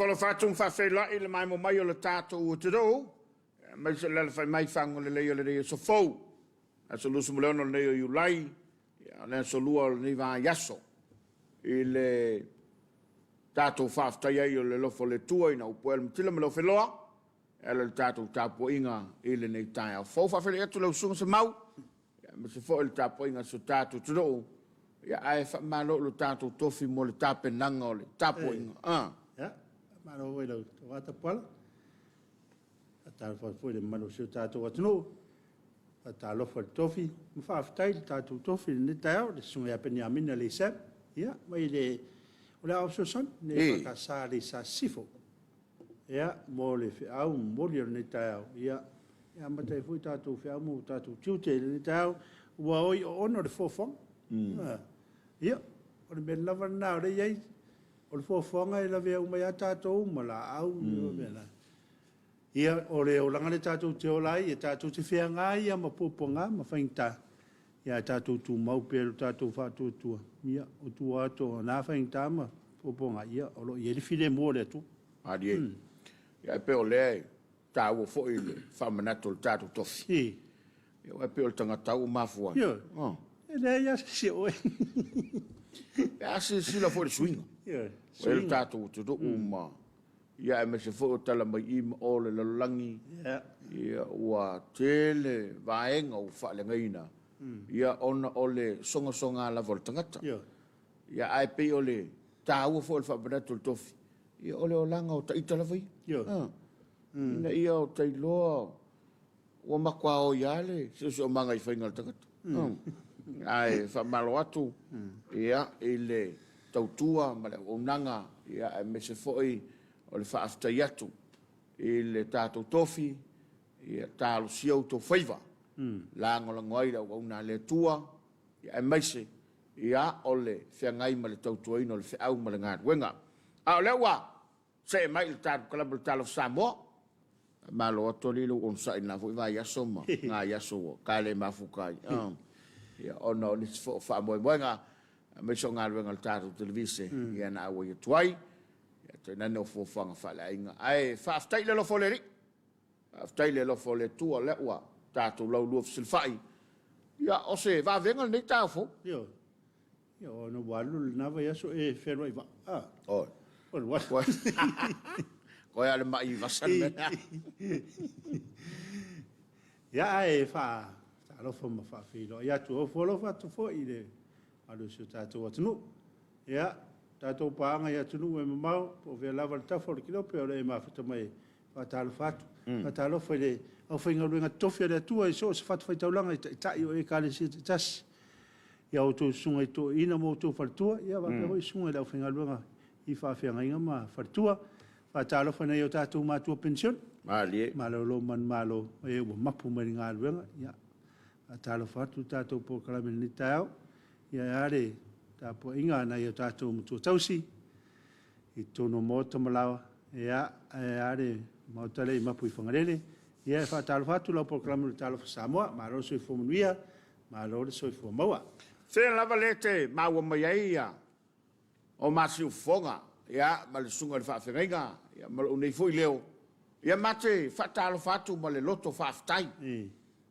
folo fatung fa fela il mai mo mai o le tato o te do. Mai se le fai mai fango le le so fo. Aso lu sumo no le o lai. Ya le so lu ni va yaso. Il tato fa sta ia le lo fo le tua ina o puel mtila me lo feloa. El tato tapo inga il nei tai fo fa fele tu lo sumo se mau. Ya me se fo il tapo inga so tato te do. Ya ai fa malo lo tato tofi mo le tape nanga o le tapo inga. Ya, malo we lo wata pala. Ata fa foi le malo se tato watno. Ata lo fa tofi, fa aftai tato tofi ne tao de sunga ya penia mina le se. Ya, mai le ola option ne ka sa le sa sifo. Ya, mo le fi au mo le ne tao. Ya, ya mate foi tato fi au mo tato tute le tao. Wa oi ono de fofong. Ya, o le lava na le yai. O le fofonga e la vea uma ia tātou ma la au mena. Ia o le o langa le tātou te olai, e tātou te whea ngā ia ma poponga, ma whaingta. Ia tātou tu mau pēru tātou whātua tua. Ia o tu ato nā whaingta ma poponga. Ia o lo i e while mō le tu. Adi e. Ia e peo le tā ua fo i le whamanato le tātou tofi. Ia e peo le tangata u mafua. Ia. E le ia se oe. Ia se sila fo le swinga. O le tātou te do uma. Ia e me se fo tala mai ima o le lalangi. Ia ua tele vaenga u wha le ngaina. Ia ona o le songa la vol tangata. Ia ai pe o le tā ua fo le whapanatu le tofi. Ia o le o langa o ta ita la vai. Ina ia o ta iloa. Ua makua o iale. Se o manga i whainga le tangata. Ai whamalo atu. Ia ele tautua ma le onanga ia e me se foi o le whaaftai atu i le tātou tofi ia tālo siau tō whaiva langola ngoaira o una le tua ia e maise ia o le whiangai ma le tautua ino le whiau ma le ngātu wenga a o lewa se mai le tātou kalaba le tālo Samoa malo ato lilo on sa ina fo vai aso ma ngā yaso ka le mafukai ia ona o nisi fo wha moenga me so ngā ruenga le tātou televise ia na awa i tuai ia te nane o fōwhanga whale inga ai whaaftai le lofo le ri whaaftai le lofo le tua le ua tātou lau lua fisilwhai ia o se whavenga le nei tāu fo ia o no walu le nawa yaso e whenua i wa o le walu koe ale mai vasan me ia ai wha tā lofo ma whaafiro ia tu o fōlofa tu fo i le alu se tātou atunu. Ia, tātou pāanga i atunu e mamau, po vea lava le tafo le kilo, pe ore e mawhita mai whātālo whātu. Whātālo whai le, au whainga ruenga tofi a le atua, i so se whātu whai taulanga, i tai o e kāle si te tasi. Ia o tō sunga i tō ina mō tō wharatua, ia waka hoi sunga i lau whainga ruenga i whawhianga inga ma wharatua. Whātālo whai nei o tātou mātua pension. Mālie. Mālo lo man mālo, e ua mapu mai ngā ruenga. Ia, whātālo whātu tātou po kalamini ni tāu. Ia are ta po inga na ia tātou mutu tausi i tono mōta malawa ia are mautale i mapu i whangarele ia e whātalo whātu lau proklamu le talo Samoa ma ro soi whomanuia ma ro le soi whomaua Whena lava le te maua mai ai ia o masi u whonga ia ma le sunga le whawhenga ia ma le unei fui leo ia mate whātalo whātu ma le loto whāwhtai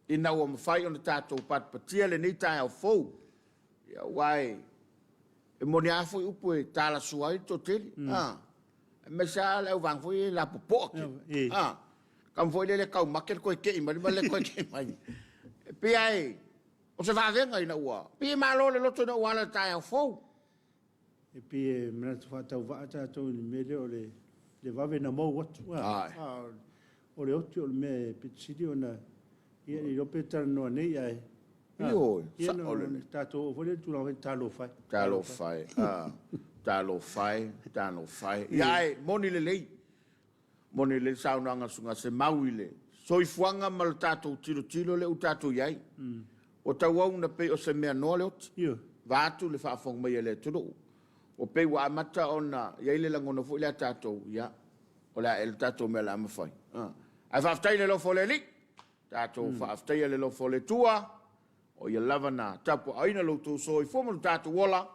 i nau o mawhai o na tātou patpatia le nei tai au fou ia wai e moni afu upu e tala suai to teli me sa le vang foi la popo kam foi le kau makel ko ke mai le ko ke mai pe ai o se va venga ina ua pe malo le loto na wala ta ya fo e pe me fa ta va ta to ni mele o le va vena mo wat o le otio me pitsidi ona ia i lo petar no nei ai Io, tato vole tu la talo fai. Talo fai. Ia moni le lei. Moni le saunanga sunga se mauile. Soi fuanga mal tato tiro le utato iai. O tau na pe o se mea no le ot. Vatu le whaafong mai le turo. O pe wa amata ona iai le langona fu le tato ia. O la el tato me la mafai. Ai whaaftai le lo fole li. Tato whaaftai le lo fole tua. O ia lava na tapu aina lo tu so i fomo tatu wola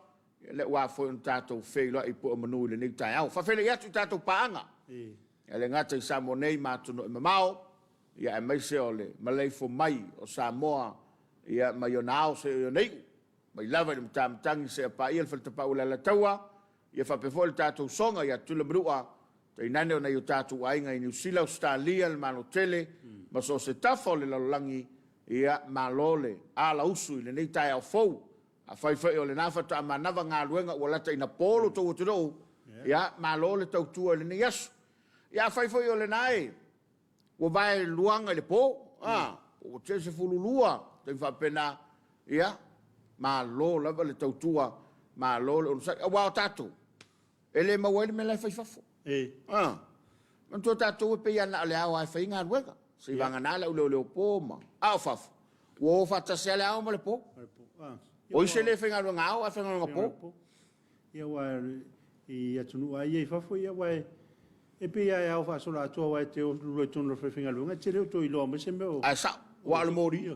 le wa fo un tato fe lo I po manu le ni tai au fa fe le ya tu tato paanga le ngata I Samoa nei ma tu no mau ia e mai se ole malei fo mai o Samoa ia mai o nao se o nei mai lava le mtamtangi se pa ia falta pa ula la taua ia fa pe fo le tato songa ia tu le brua te nane o nei o tato ainga I New Zealand Australia le mano tele ma so se tafo le langi ia malole ala usu le nei tai au fo a fai o le nafa ta manava ngā luenga ua lata ina polo tau te rou ia malole tau tua le nei asu ia fai o le nai ua vai luanga le po o te se fululua te whapena ia malo lava le tau tua malo le onusai awa o tato ele mawele me lai fai fafo mantua tato e pe iana ale au ai fai ngā luenga se vanga nala u leo po ma au fafo ua o fata se ale au ma le po o ise le whenga runga au, a whenga runga po. Ia wa I atunu ai e fafo ia wa e pe ia au fa sola atua wa te o lue tonu whenga runga te reo to I loa mese me o. A sa, wa ala mori.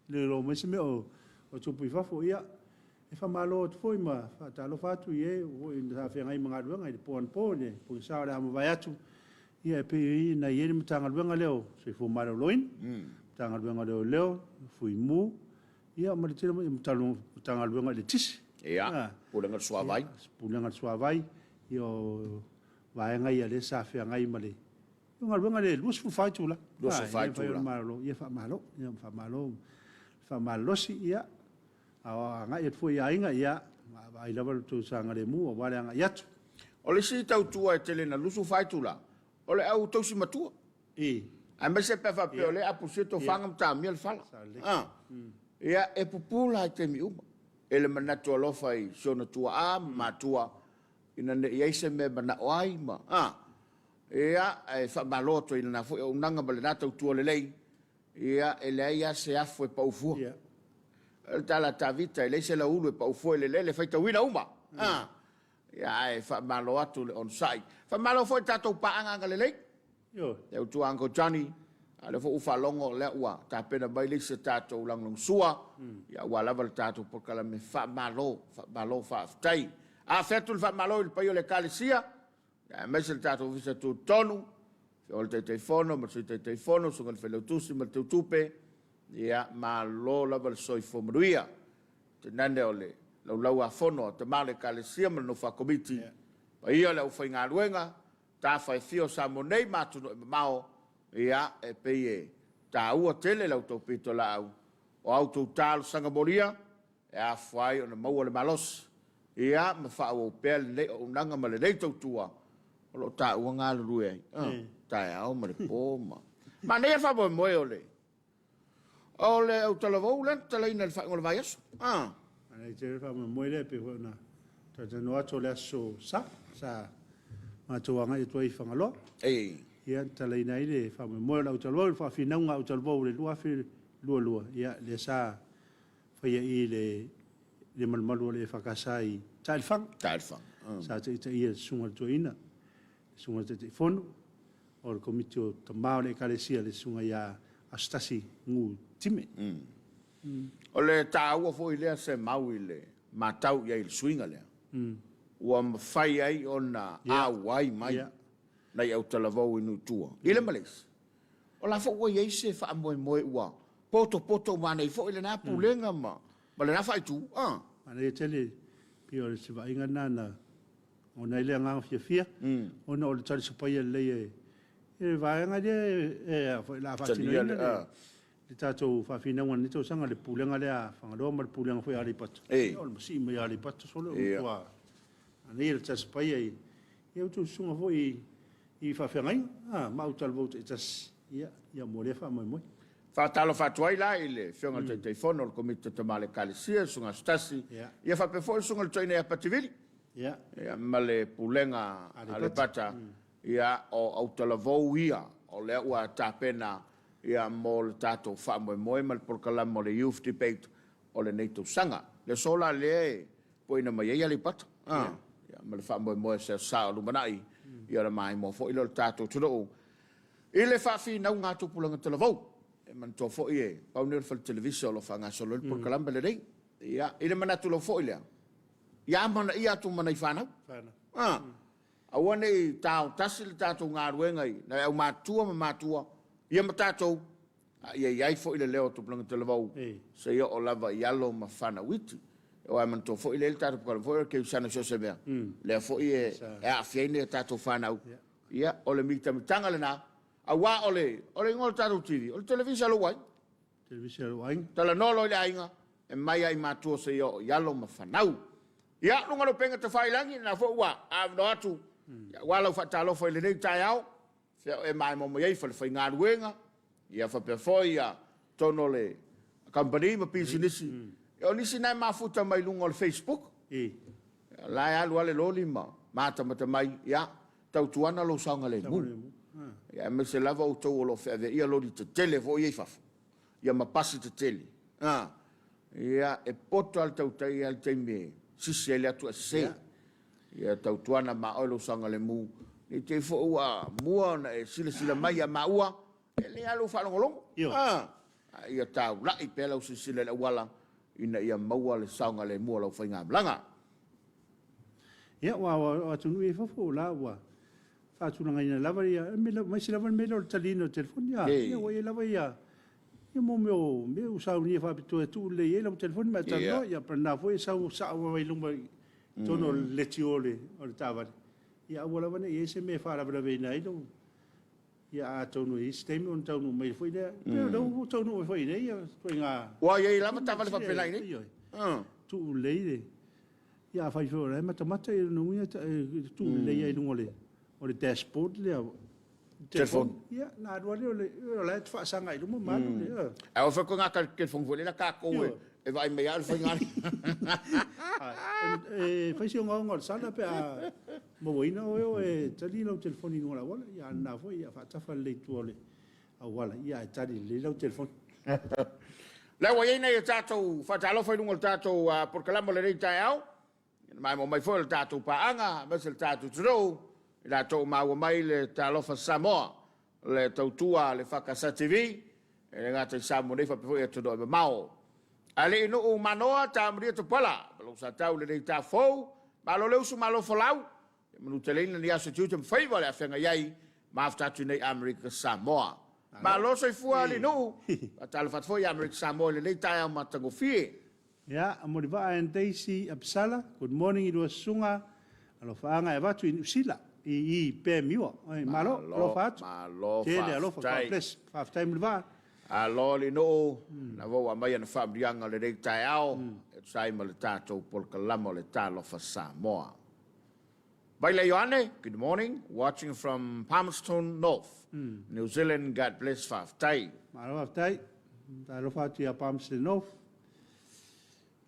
Le loa mese me o tupu I fafo ia. E fa malo tu foi ma fa talo fatu ie o I na whenga I mga runga I po an po ne po sa le ama vai atu. Ia e pe I na ieri matanga runga leo se fo mara loin. Tanga runga leo fui mu. Ia ma le tele mo tanga luenga le tisi. Ia, pulenga suavai. Pulenga suavai. Io vaenga ia le safe ngai ma le. Nga luenga le lus fu fai tula. Lus fu fai tula. Ia fa malo. Fa malo si ia. Awa ngai et fu ia inga ia. Ai lava tu sanga le mu o wale nga yatu. O le si tau tua e tele na lus fu fai tula. O le au tausi matua. Ai me se pefa pe o le apu sito fangam ta miel fala. Ia e pupula te mi uma. Ele manatu alofa I sona tua a matua. Ina ne ia se me mana oai ma. Ia e fa maloto ina na fu o nanga bale nata tua le lei. Ia ele ia se afu e paufua. El tala ta vita ele se la ulu e paufua ele le faita wina uma. Ia e fa malo atu le on site. Fa malo foi tato paanga le lei. Yo tua Uncle Johnny. Ale fo ufa longo le ua ta pena bai le se tato ulang sua ya wa lava tato por kala me fa malo fa tai a fetul fa malo il paio le calisia ya me se tato visa tu tonu o te telefono ma se te telefono so ngal fele tu si ma te tupe ya malo lava le soi fo mruia te nande ole lo laua fono te male calisia ma no fa komiti pa ia le ufa nga luenga ta fa fio sa monei ma tu mao ia e peye ta ua tele lau tau pito lau o au tau talo sanga moria e a fwai o na maua le malos ia ma wha o pel le o nanga ma le nei tau tua o lo ta ua ngā lurue ai ta e au ma le pō ma nei e wha mo moe o le au talavou len talaina le wha ngole vai aso Ana I te wha mo moe le pe hoi na ta tano ato le aso sa ma tuanga I tuai whangaloa ia talaina I le fa mo la utalwa fa finaunga utalwa le lua fi lua ia le sa fa ia I le malmalu le fa kasai talfang sa te ia sunga toina sunga te fono o le komiti o tamao le kalesia le sunga ia astasi ngu time o le tāua fo I lea se mau I le matau ia I le swinga lea ua mawhai ai o na awai mai nei au talavou inu tua. Ile malis. O la fo ye se fa moe ua. Poto mana fo ile na pulenga ma. Ma le na fa tu. Ana ye tele pio le se va inga nana. Ona ile nga fia. Ona o le tali se pa ye le e va nga de fo la fa tino le tato fa fina wan ni to sanga le pulenga le a fa do ma pulenga fo ali pat. O le si me ali pat solo wa. Ana ye tali se pa ye. Ye tu sunga fo I fa fengai ma utal vote etas ia mo le fa mo fa talo fa tuai la ile fenga te telefono il comité te male calisia sunga stasi ia fa pe fo sunga toina ia pativili ia male pulenga ale pata ia o autalavo ia o le ua tapena ia mo le tato fa mo mal por kala mo le youth debate o le neto sanga le sola le poina mai ia le pata ia mal fa mo se sa lu manai ia la mai mo fo ilo tato tulo ile fa fi na nga tu pulanga telavou e man to fo ie pa unir fal televisio lo fa nga solo por kalamba le dei ia ile mana tu lo fo ile ia mana ia tu mana i whanau. Aua nei tau tasi le tātou ngā ruenga i, na au mātua ma mātua, ia ma tātou, ia iai fo i le leo tupulanga te lavau, se ia o lava i alo ma whanau iti. O ai man to fo i le tātou pokala, fo i ke usana sio se mea, lea fo i e a fiaine e tātou whanau, ia o le mita mitanga le nā, aua o le ngol tātou TV, o le televisa lo wai, tala nolo i le ainga, e mai ai mātua se ia o i alo ma whanau. Ia, nunga lo penga te whailangi, na fo ua, a no atu, walau whatalo fo i le nei tai au, e mai mo iei whale whai ngā ruenga, ia whapea foi a tono le company ma pisinisi. O nisi nai mafuta mai lunga o le Facebook. Lai alu ale loli ma, mata mai, ia, tau tuana lo saunga le mu. Ia, me se lava o tau o lo whea ia loli te tele fo iei whafu. Ia ma pasi te tele. Ia, e poto al tau tai al teime, sisi ele atu a se. Ia tau tuana ma oilo sanga le mu. Ni te fo ua mua na e sila mai a maua. E le alu whanongolongo. Ia tau lai pela usi sila le wala. Ina ia maua le sanga le mua lau whainga blanga. Ia wa tunu e fafo la wa. Whatulanga ina lava ia. Mai si lava me lo talino telefoni. Ia wa ia lava ia. Ia mo me usau ni whapitu e tu le ia lau telefoni. Ma tano ia prana fo e sau wa ilunga tono leti ole o le tāwari. Ia awa lawa ne i se me wharawara vei nei do. Ia a tono i stemi on tono mai fwoi lea. Pea lau tono mai fwoi nei. Toi ngā... Wa ia i lama tāwari whapelai nei? Tu leire. Ia a whai fwoi matamata i nungia tu leia i nungole. O le dashboard lea. Telefon. Ia, nā ruare o le te whaasanga i lumo manu lea. Awa whako ngā telefon fwoi le la kākou e. E vai mea al whai ngāri. Fai si o ngā sala pe a mawaina o e tali lau telefoni ngora wala. Ia nā fwoi ia whaatafa le tuole a wala. Ia e tali le lau telefoni. Lewa iei nei e tātou whaatalo whai nunga le tātou porkalama le rei tai au. Mai mo mai fwoi le tātou paanga, mese le tātou turou. I tātou maua mai le tālofa Samoa. Le tautua le whakasa TV. E le ngātai Samoa nei whapefoi e tudo e mao. Ale ino o manoa ta maria te pala, lo sa tau le ta fou, ma lo leusu ma lo folau. Manu te leina ni aso tiu te mwhaiwa le awhenga iai, ma afta tu nei Amerika Samoa. Ma lo soi fua ali no, a tala fat foi Amerika Samoa le nei tai au matango fie. Ya, amoriva and Daisy Absala, good morning, it was sunga, alo faanga e watu in usila, i pe miwa. Ma lo fatu. Ma lo fatu. Tele alo fatu, faftai mriva. A loli no, na voa mai ana whabrianga le rei tai au, e sai ma le tātou polkalama le tālofa Samoa. Baile Ioane, good morning, watching from Palmerston North, New Zealand, God bless whaftai. Maro whaftai, tālofa atu ia Palmerston North.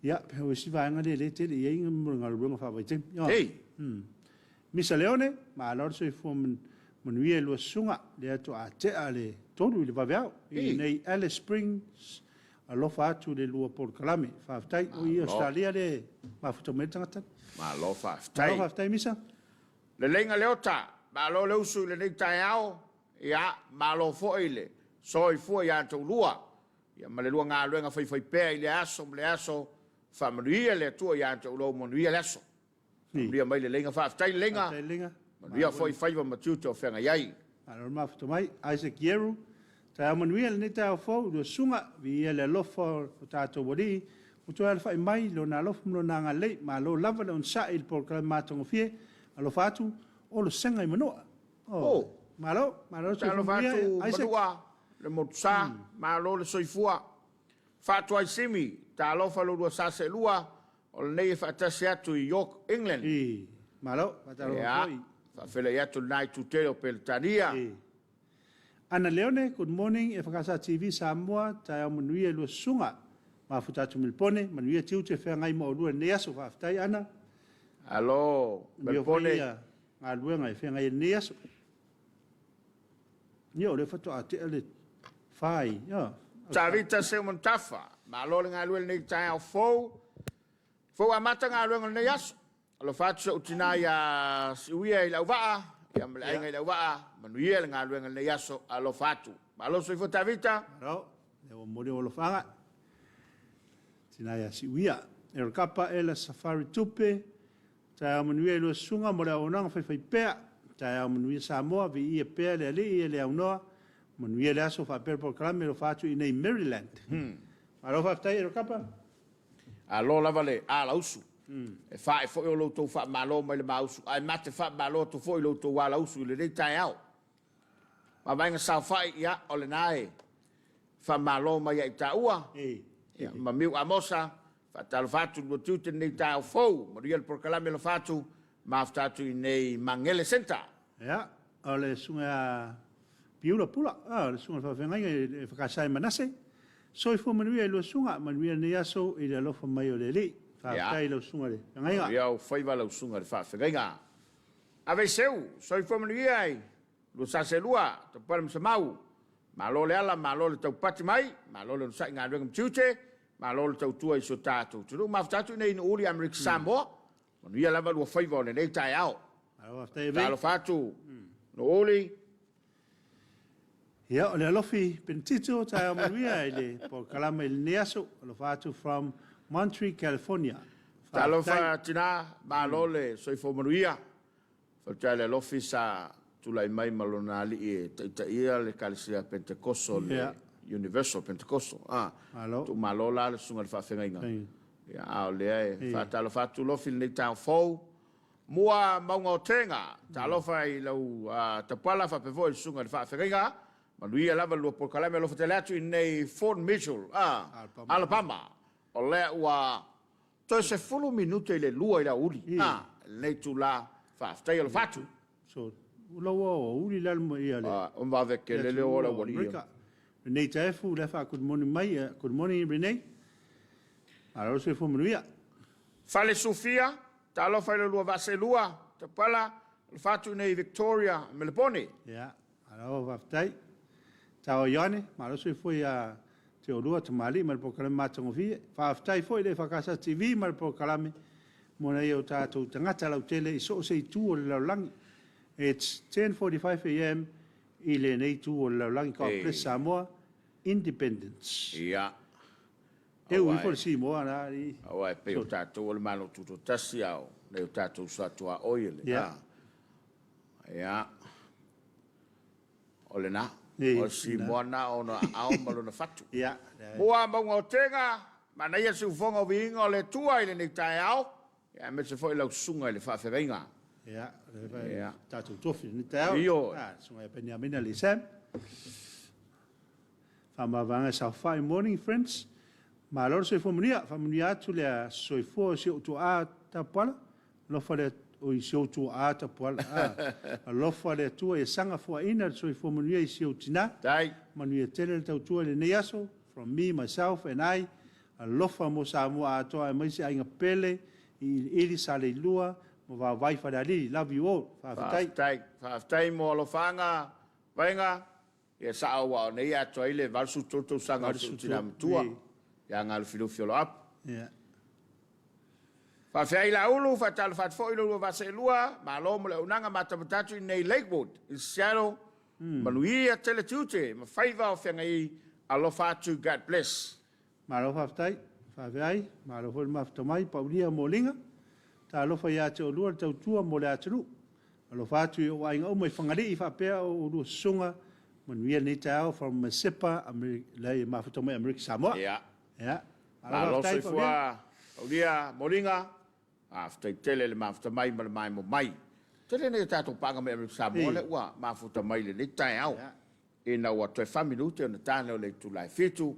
Ia, peo si vaenga le te le inga mrunga runga whawaitim. Hey! Misa Leone, ma alor soi fo manuia lua sunga, le atu a te a le tonu i le waweau. I nei Alice Springs, alofa atu le lua porkalame. Whaftai o i Australia le mafuta me tangata. Ma lo whaftai. Ma lo whaftai misa. Le lenga leota, ma lo leusu le nei tai au, ia, ma lo foi le, soi fua ia tau lua. Ia ma le lua ngā luenga whai pēr i le aso, whamanuia le atua ia tau lua manuia le aso. Manuia mai le lenga whaftai lenga. Manuia whai wa matiuta o whenga iai. Alor mafuta mai, Isaac Yeru, ta manuia le neta o fau, lua sunga, vi ia le alofa o tātou wari, uto ala whai mai, lo na alofa mlo na ngā lei, ma lo lava le on sa il porkala mātongo fie, alofa atu, o lo senga i manoa. Ma lo ta alofa atu manua, le motusa, ma lo le soifua, whātua i simi, ta alofa lo lua sase lua, o le nei e whaatasi atu i York, England. Ma lo, ta alofa foi. Whawhela i atu nai tutero Peletania. Ana Leone, good morning. E whakasa TV Samoa, tai au manuia lua sunga. Ma futatu milpone, manuia tiu te whea ngai mo lua neaso whaftai ana. Alo, milpone. Ngā lua ngai whea ngai neaso. Nio, le whatu a te ale whai. Tarita se montafa. Ma lo le ngā lua nei tai au fou. Fou amata ngā lua ngai neaso. Alo fatu sa utina ia siuia i lauvaa, ia mleainga i lauvaa, manuia le ngā luenga le yaso alo fatu. Ma alo soifo tavita? Alo, lewa mori o lofanga. Tina ia siuia. e o kapa e la safari tupe, tai au manuia e lua sunga mo le aonanga whai pea, tai au manuia Samoa vi ia pea le ali e le aunoa, manuia le aso whapera por kalame lo fatu i nei Maryland. Alo whaftai e o kapa? A lo lava le a lausu. E fa e fo o lo to fa malo mai le mausu. Ai mate fa malo to fo i lo to wa lausu le dei tai au. Ma vai nga sa fa ia o le nai. Fa malo mai ai ta ua. Ma miu amosa fa tal fatu lo tute nei tai au fo. Ma riel por kalame lo fatu ma aftatu i nei Mangele Center. Ja, o le sunga piula pula. Le sunga fa fengai e whakasai manase. So i fo manuia i lo sunga, manuia nei aso i le alofa mai o le li. Whaatai lo sunga le. Ngai ia o whaiva lo sunga le whaafegainga. Ave seu, so i fo manuia ai. Lo sa se lua, te param sa mau. Ma lo le ala, ma lo le tau pati mai, ma lo le usai ngā rengam tiute, ma lo le tau tua i so tātou. Turu maftatu nei no uri Amerika Samoa, manuia lava lua whaiva o le nei tai au. Talo fatu, no uri, Ia, o le alofi pentito tai o manuia i le po kalama i le neaso, o le fatu from Monterey, California. talo fatina, ma lo le so i fo manuia. Fatai le alofi sa tulai mai malona li e ta ia le kalisia Pentecosto le Universal Pentecostal. Tu malola le sunga le whaafengainga. Ia, ao lea e whaatalo fatu lofi le nei tau fau. Mua maunga o tenga, talo fai lau tapala whapevo i sunga le whaafengainga. Manuia lava lua por kalame lo fatele atu i nei Fort Mitchell, Alabama. O lea ua toi se fulu minute i le lua i la uli. Nei tu la whaaftai alo fatu. So, ulaua o uli lalma ia le. O mave ke lele o la wani ia. Renei taefu le wha good morning mai, good morning Renei. Aro se fu manuia. Fale Sofia, talo fai le lua vaselua, te pala, le fatu nei Victoria, Melbourne. Ia, aro waftai. Tau Ione, maro se fu ia te orua te mali, mar po kalame matango fie. Waftai fu i le whakasa TV, mar po kalame. Mona i o tātou tangata lau tele, i so se i tū o le lau langi. It's 10:45 a.m. i le nei tū o le lau langi, ka Ples Samoa, Independence. Ia. E ui fo le si moa na. Awa e pe o tātou o le malo tuto tasi au, le o tātou satua oile. Ia. O le na. O si moa na o na au malo na fatu. Ia. Mua maunga o tenga, mana ia si ufonga o viinga o le tua i le nei tae au. Ia me se fo i lau sunga i le whaafegainga. Ia. Tātou tofi ni te au. Io. Sunga e peni amina li Sam. Whamawanga sa whai morning, friends. Ma lor se whamunia atu lea soifua o si o tu a tapuala. Lofa le o i si o tu a tapuala. Lofa le tua e sanga fua ina soifua munia i si o tina. Tai. Manuia tele le tau tua le neaso. From me, myself, and I. Lofa mo sa mua atoa e maisi ainga pele. I iri sa le lua. Mo va vai whadari. Love you all. Whaftai. Whaftai mo alofanga. Vainga. Ia sa awa o nei atoa ile valsu toto sanga o tina mtua. Ia ngā lufilufi o lo apu. Whawhai la ulu, whatala whatfo ilo lua vasa ilua, ma lo mo le unanga matamatatu i nei Lakewood, i Seattle, manuia tele tiute, ma whaiva o whenga i alo whatu, God bless. Ma lo whaftai, whawhai, ma lo hoi maftamai, paulia mo linga, ta lo whai ate o lua tau tua mo le atanu. Ma lo whatu i o ainga o mai whangari i whapea o lua sunga, manuia nei tau from Masipa, lei maftamai Amerika Samoa. Ia. Ma lo soi fua, paulia mo linga, after tele le mafuta mai ma le mai mo mai. Tele ne tātou panga me Amerika Samoa le ua mafuta mai le ne tai au. E na ua toi whaminute o na tāne o le tulai fitu.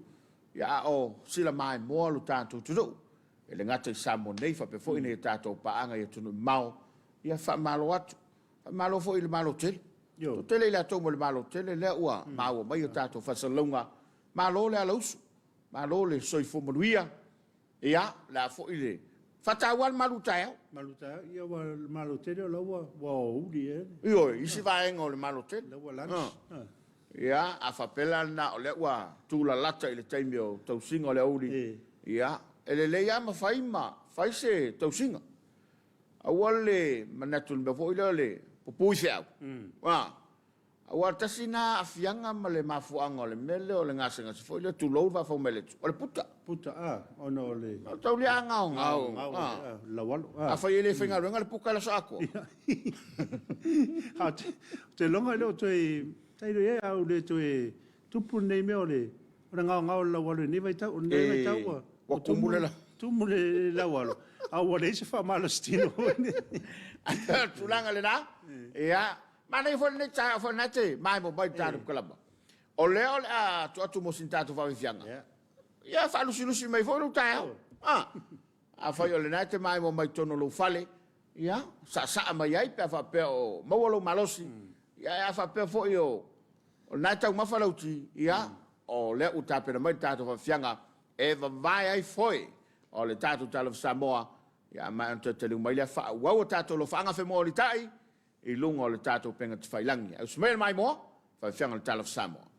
Ia o sila mai moa lu tātou tudu. E le ngata i Samoa nei whape fo ine tātou paanga i tunu mau. Ia whamalo atu. Whamalo fo i le malo tele. To tele i le atou mo le malo tele le ua maua mai o tātou whasalunga. Malo le alausu. Malo le soifo manuia. Ia la fo i le Fatawal malutaya. Malutaya, ia wa malutaya lawa wa uli e. Io, isi vaenga o le malutaya. Lawa lunch. Ia, a whapela na o le ua tūla lata i le taimi o tausinga o le uli. Ia, ele le ia ma whaima, whaise tausinga. A wale manatu le mefo ila le popui whiau. Awa tasina afianga ma le mafuanga o le mele o le ngasenga se foi le tulou va fo mele. O le puta. puta ono le Tau lia ngau ngau. la walo A fai ele whinga runga le puka la sako. ha te longa le te tairo e au le te tupu nei me ole ora ngau la walo ni vai tau nei vai tau wa kumule la walo a wale se fa malo stino tulanga le na ia mana ifo ne ta fo na te mai mo bai taru kalaba o le a tu mo sinta tu fa fianga ia fa lu silu mai fo lu ta a fa yo le na te mai mo mai tono lo fale ia sa mai ai pe fa pe o mo lo malosi ia fa pe fo yo o na ta ma fa lauti ia o le u ta pe mai tatu fa fianga e va vai ai foi o le tatu talo Samoa ia ma ante te lu mai le fa wa o tatu lo fanga fe mo li tai i lunga o le tatu penga te failangi au smel mai mo fa fianga le talo Samoa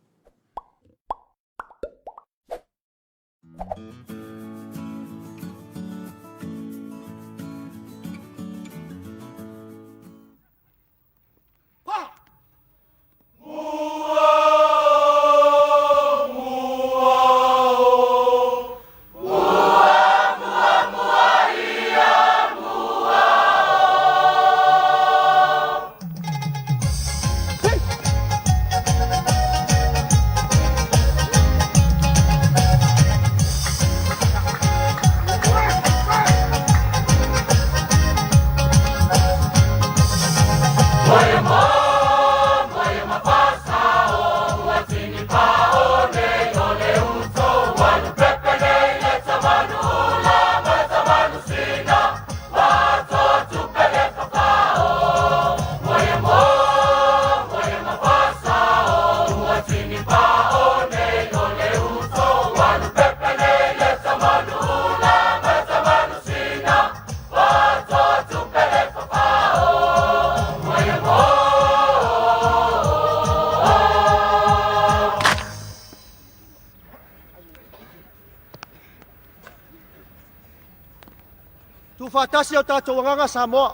Fatasi o tātou wanganga Samoa.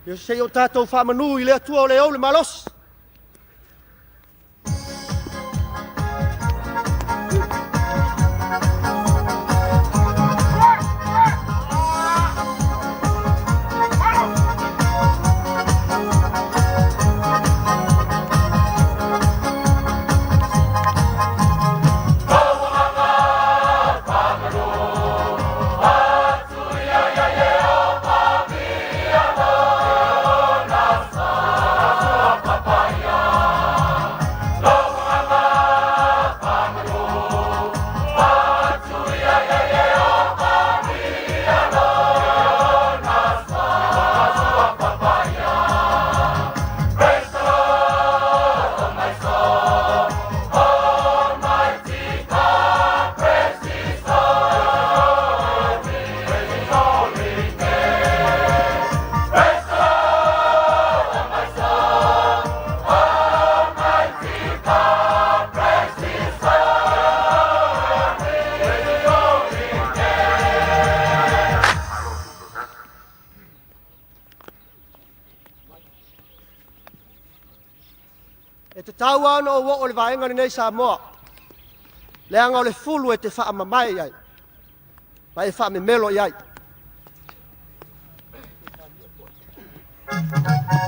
Yo se o tātou whamanu I lea tua o le au le malos. E te tauana o o le vaenga ni nei Samoa. Le anga o le fulu e te wha mamai ai. Mai e wha me melo ai. Bye.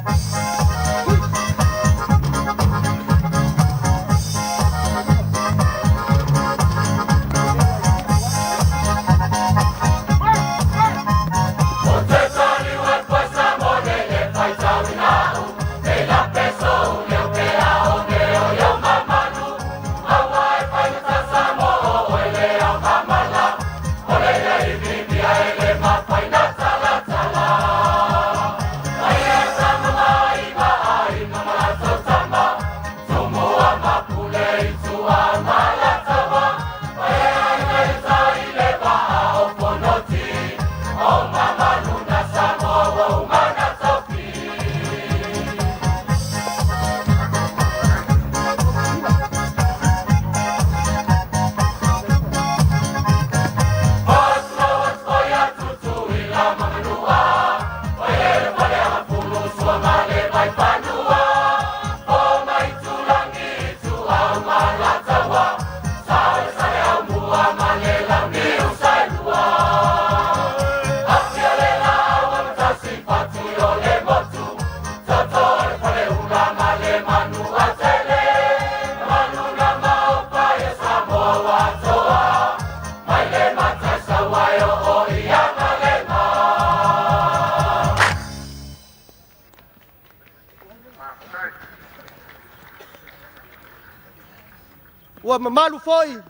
ua mamalu foi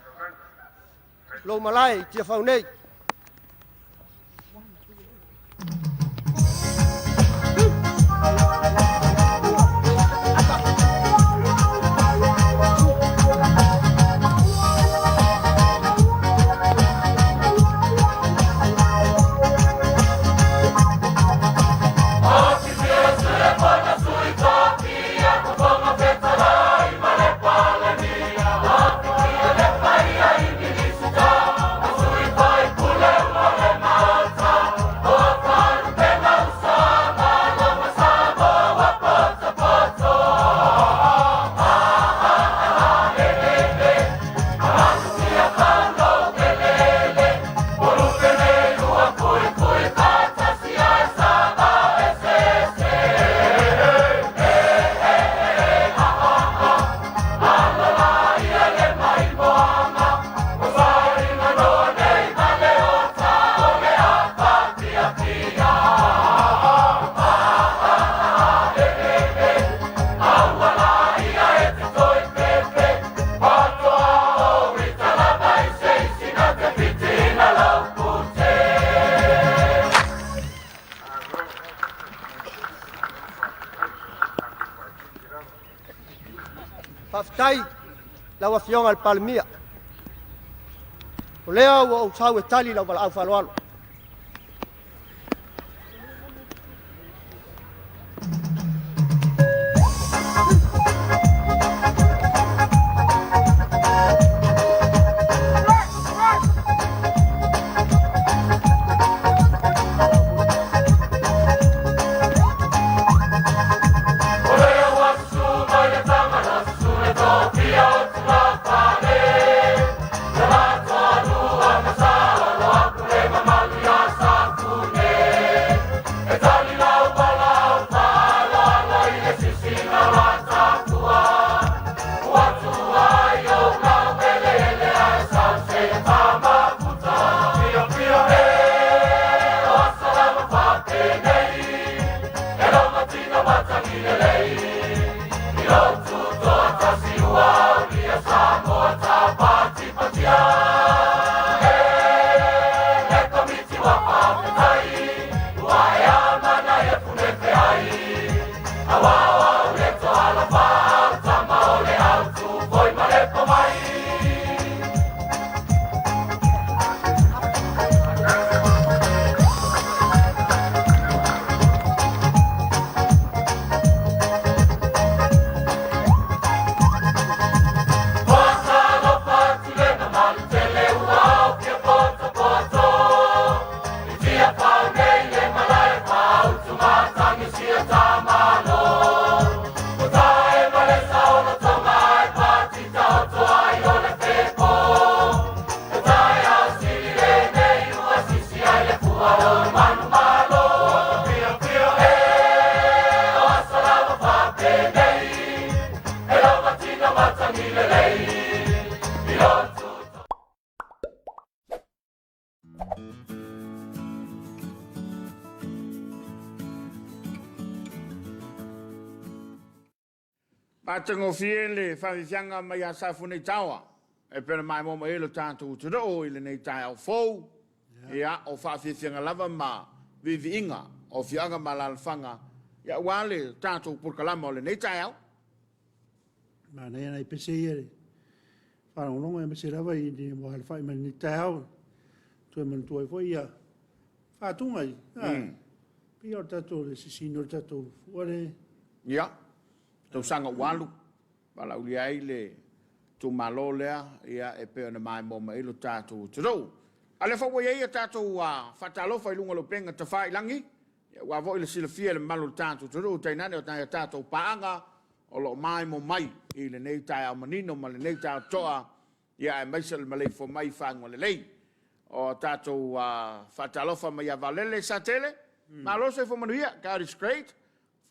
lo malai tia fau nei Paftai lawa fionga al palmia. O lea ua usau e tali lau au whaloalo. Patango fiele whawhianga mai a safu nei tawa. E pera mai moma e lo tātou tura o ile nei tai au fou. Ia o whawhianga lava ma vivi inga o whianga ma lalwhanga. Ia wale tātou purkalama o le nei tai au. Ma nei nei pese ere. Whanonga e mese rawa i ni mo halwhai mani nei tai au. Tue man tuai fo ia. Whatunga i. Pia o tātou le sisino o tātou fuare. Ia. Tau sanga walu, wala uli ai le tu malo lea, ia e peo na mai moma ilo tātou turou. Ale whaua ia tātou whatalofa i lunga lo penga ta whai langi, wa vo ile sila fia le malo tātou turou, tainane o tāia tātou paanga, o lo mai mo mai, i le nei tai au manino, ma le nei tai toa, ia e maisal malei fo mai whangwa le lei. O tātou whatalofa mai a valele sa tele, ma lo se fo manuia, God is great.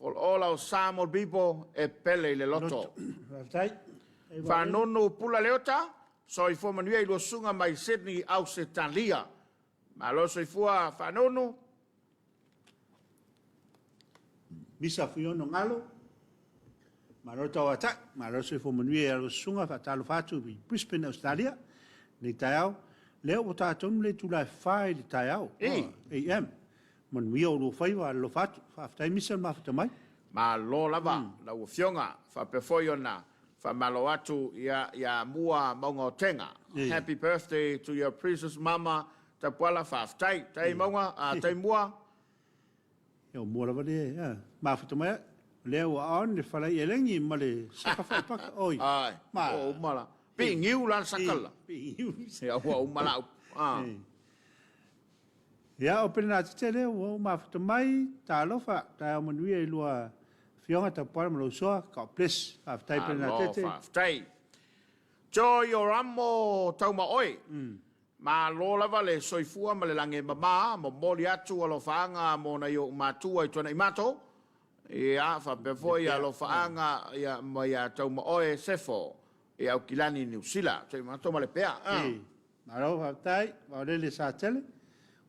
For all our Samoan people, e pele le loto. Whanono pula leota, so i fua manuia i lo sunga mai Sydney au se talia. Ma lo so i fua whanono. Misa fuiono ngalo, Maro tau ata, maro se fo manuia alo sunga fa talo fatu bi Brisbane, Australia. Ni taiao, leo o tātou le tula whae le taiao. AM. Manuia o lo whaiwa alo fatu, whaftai misa mafata mai. Ma lo lava, la ua fionga, fa pefoio na, fa malo atu ia mua maunga o tenga. Happy birthday to your precious mama, ta puala whaftai, tai maunga, tai mua. Eo mua lava le, mafata mai. Leo on le fala elengi ma le saka paka oi. Ai. O mala. Pe ngiu lan sakala. Pe ngiu. Ya o mala. Ya o pena te le o ma fata mai ta lofa ta manuia I lua fionga ta para mo so ka ples aftai pena te. Aftai. Jo yo ramo tau ma oi. Ma lo lava le soifua ma le lange mama mo moli atu alo faanga mo na yo matua I tona I mato. Ia fa befoi alo faanga ia ma ia tau ma oe sefo ia o kilani New Zealand so ma toma le pea Maro aftai wa le sa tele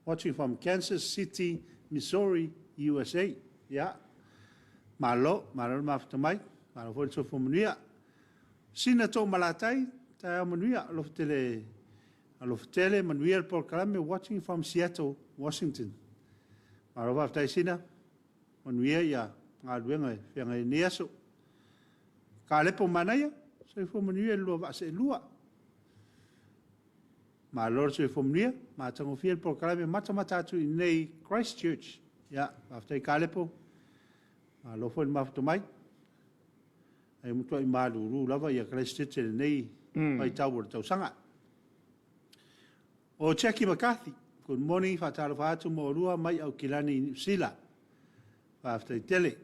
watching from Kansas City, Missouri, USA. Ya. Malo mafta mai maro fo so fo munia sina to malatai ta munia lo tele manuel por kalame watching from Seattle, Washington. Maro aftai sina manuia ya ngaluenga fianga neaso ka lepo manaya so fo manuia lo va se lua ma lor so fo manuia ma tango fiel por kalame mata tu nei Christchurch ya after ka lepo ma lo fo mafto mai ai muto I malu lava ya Christchurch nei mai tawur tau sanga o Jackie McCarthy good morning fatalo fatu mo rua mai au kilani sila after tele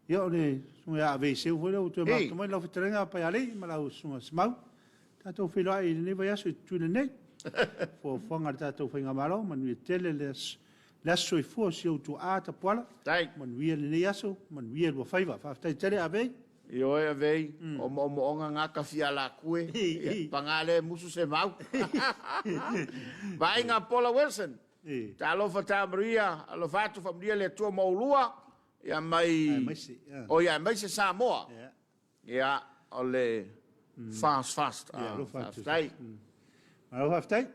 yo ne sunga ave se foi o tu ma como lo fitrenga pa ali ma la sunga smau tato filo ai ne vai su tu ne fo fonga tato finga malo man vi tele les soi fo si o tu ata pola man vi ne yaso man vi lo faiva fa tele ave Yo ave o mo nga ka fia la kue pangale musu se mau vai nga Paula Wilson ta lo fata Maria lo fatu familia le tua maulua ya mai o ya mai se Samoa ya ole fast dai alo haftai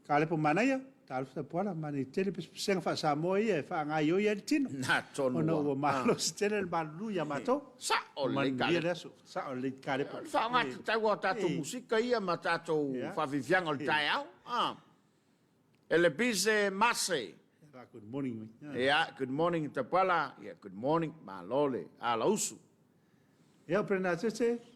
kale po manaya tal fa pola mani tele sen fa Samoa e fa nga yo ye tino na tonu no malo tele balu ya mato sa ole kale sa ole kale po fa nga ta wa ta tu musika ia mata tu fa vivian ol taiao ele bise masse good morning good morning tapala good morning malole ala usu prena tete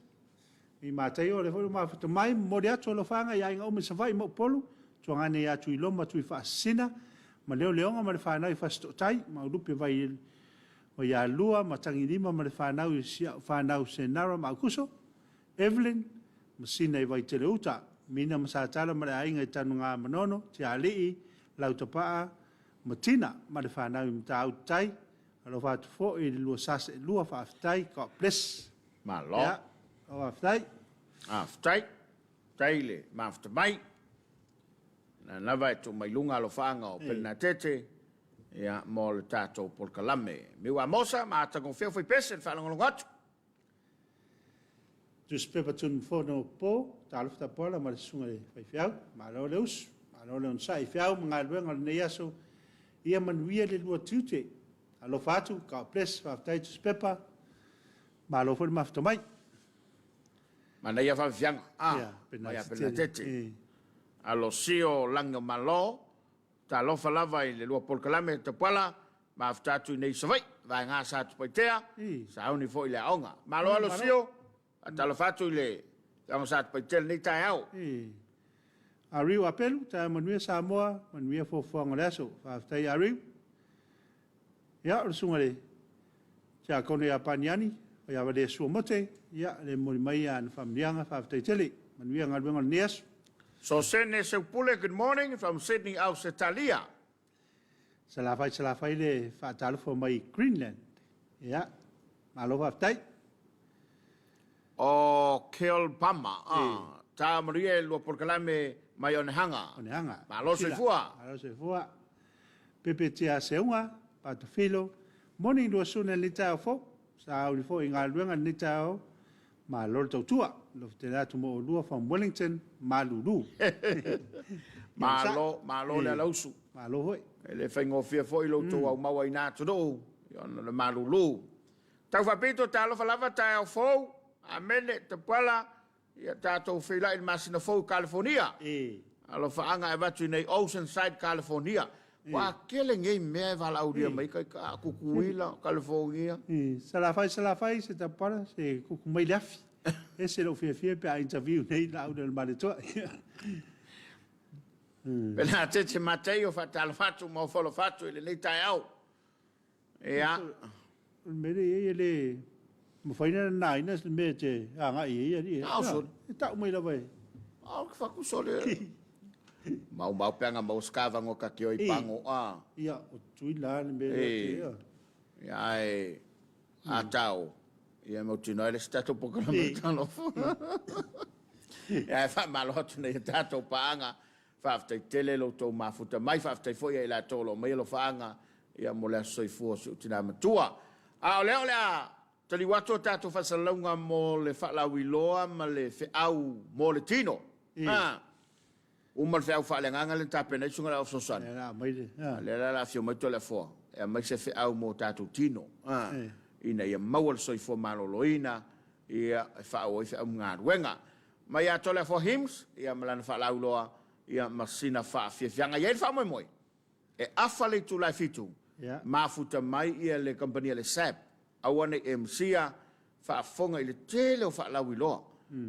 I matai o le fo ma fa mai mo dia to lo fanga ya nga o me savai mo polu to ngane ya tu iloma tu fa sina ma leo ma le fa na fa sto tai ma lupe vai o ya lua ma tangi lima ma le fa na se nara ma kuso Evelyn masina vai te uta mina masa tala ma ai ngai tanu nga manono ti ali lau tapa matina ma le fa na mta utai alo fa fo I lua sas lua fa tai ka bless ma lo ya o aftai taile ma afta mai na lava tu mai lunga lo fanga o pena tete ya mo le tato por kalame mi wa mosa ma ta con fio foi pesen fa longo gat tu spepa tun fono po talfta pola ma sunga fai fiau ma lo leus ma lo le sai fiau ma luenga ne yaso ia man wia le lua tute alo fatu ka ples fa tai tu spepa ma lo foi mafto mai mana ia fa fianga ma ia pena tete alo sio langa malo ta lo falava I le lua por kalame te pala ma afta tu nei savai vai nga sa tu paitea sa uni foi le aonga malo alo sio ta lo fatu le nga sa tu paitea nei tai au Ariu apelu ta manuia Samoa manuia fo fonga leso fa afta Ariu ya ursunga le ja kone ya paniani o ya vale su mote ya le mori mai an familianga fa afta tele manuia ngalwenga nias. So Sydney Sepule, good morning from Sydney, Australia. Salafai le fatalo for my Greenland. Yeah. Malo aftai. O Kel Pama. Ta Maria lo por kalame mai onehanga. Onehanga. Malo se fua. Malo se fua. Pepe tia seunga, patofilo. Morning lo sune lita fo. sa uli fo inga luenga ni tau ma lor tau tua lo te la tu mo lua from Wellington ma lulu ma lo le lausu ma lo hoi le faingo fia fo i lo to au maua ina to do yo le ma lulu tau fa pito talo fa lava ta fo a mene te pala ia tatou feila i masina fo California alo fa anga e batu nei Oceanside California wa kele ngei me vala audia mai ka kukuila California sala fai se ta para se kuku mai lafi ese lo fia pe interview nei la audia mal to pela te Mateo fa tal fatu mo folo fatu ile nei tai au ia mere ele mo faina na ina me te anga ia ta mai la vai au fa ku sole mau penga mau skava ngo ka kio i pango ia o tui la me ia ai atau ia mo tino ele stato programa tano ia fa malo tu nei tato panga fa te tele lo to mafuta mai fa te foi ia la tolo mai lo fanga ia mo le soi fu su tina matua a ole tali watu tato fa salunga mo le fa la wiloa ma le fe au mo le tino Umar fe au fa le nganga le tape nei sunga la ofsosan. Le la fio mai to le fo. E mai se fe au mo tatu tino. Ina ia mawal soi fo maloloina ia fa o fe ngar wenga. Mai ya to le fo hims ia malan fa la uloa ia masina fa fe fianga ia fa moi. E afale tu la fitu. Ma futa mai ia le compagnia le sap. Awane MCA fa fonga ile tele o fa la uloa.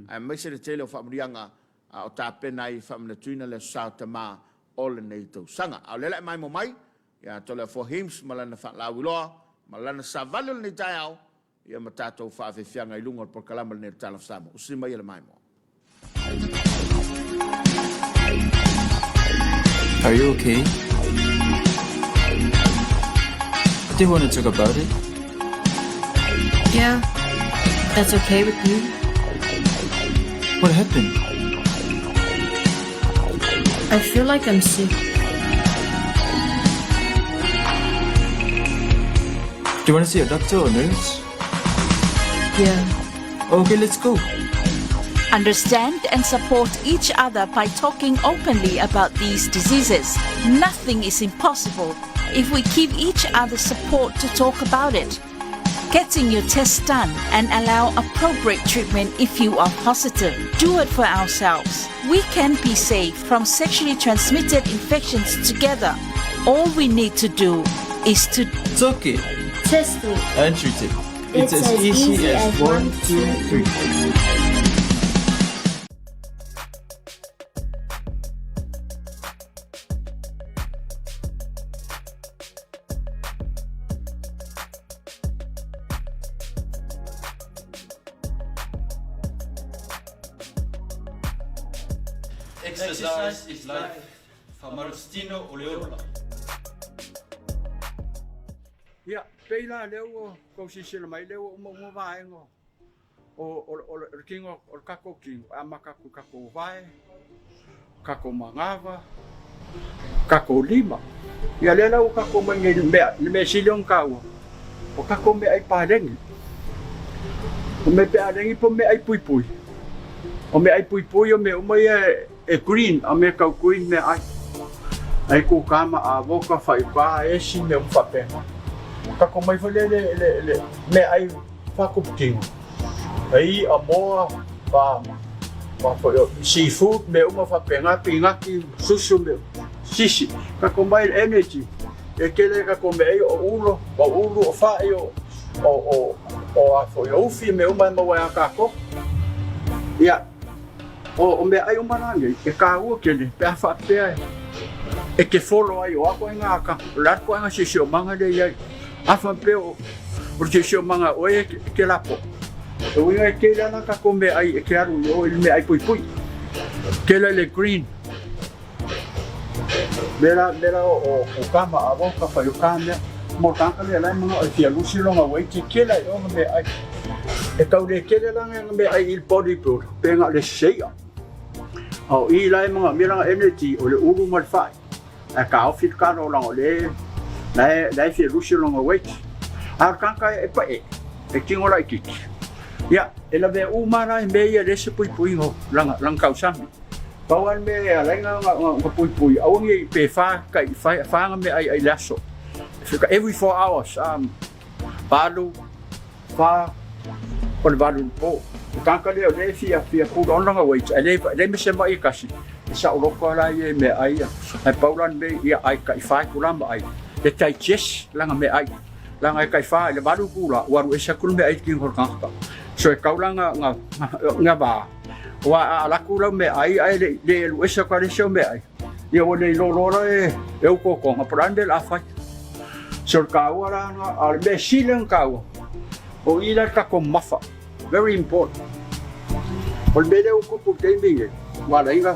Ai mai se le tele o fa mrianga o tape nai famna tuina le sautama ole nei tau sanga au lele mai mo mai ya tole for hims malana fa la wilo malana savalo ni tau ya matato fa fe fianga ilungo por kalama ne tala samo usima ile mai mo. Are you okay? Do you want to talk about it? Yeah, that's okay with you. What happened? I feel like I'm sick. Do you want to see a doctor or nurse? Yeah. Okay, let's go. Understand and support each other by talking openly about these diseases. Nothing is impossible if we give each other support to talk about it. Getting your tests done and allow appropriate treatment if you are positive. Do it for ourselves. We can be safe from sexually transmitted infections together. All we need to do is to Talk it test it. and treat it. It's as easy as 1, 2, 3. Exercise is life. Famarstino Oleola. Ya, peila leo ko sisila mai leo mo vai ngo. O kingo o kako kingo amaka ku kako vai. Kako mangava. Kako lima. Ya lena o kako mangel me silong kawo. O kako me ai padeng. O me padeng po me ai pui pui. O me ai pui pui o me o mai e green a me kau green me ai ko kama a boka fai ba e si me fa pe ka ko mai fa le me ai fa ko king ai a mo ba fo seafood me uma fa pe nga pinga ki sushi me shishi ka ko mai energy e kele ka ko me o ulo o fa o a fo yo fi me uma mo wa ka ko ya o me ai umanange e ka u ke le pe fa pe e ke folo ai o ako nga ka la ko nga shisho manga de ya afa pe o shisho manga o e ke la po o e ke la na ka ko me ai e ke aru o me ai pui pui ke le green mera o kama a boka fa yo kama mo tanka le la manga o fia lusi longa o e ke la o me ai e tau le ke la nga me ai il body build pe nga le shea o i lai mga miranga energy o le uru mal fai a ka ofit ka no lang o le lai fi lusi long away a kanka e pa e e kingo lai kiki. Ia, e la vea umana e mea le se pui ngo lang kausami. Pauan me alenga nga pui awangi i pe fa me ai laso. Every 4 hours balu fa on balu po. Kanka le fia pu on nga wait. Le me se mai kasi. Sa uloko la ye me ai. Ai paulan me ia ai kai fa kulamba ai. Le tai ches langa me ai. Langa kai fa le balu kula waru esa kul me ai king hor kanka. So kaulanga nga ba wa ala kula me ai le lu esa kwa le show me ai ia o le lolo e ko ko nga prande la fa so kaula nga al be silen kau o ila ka ko mafa very important o be le ko ko te binge wa la inga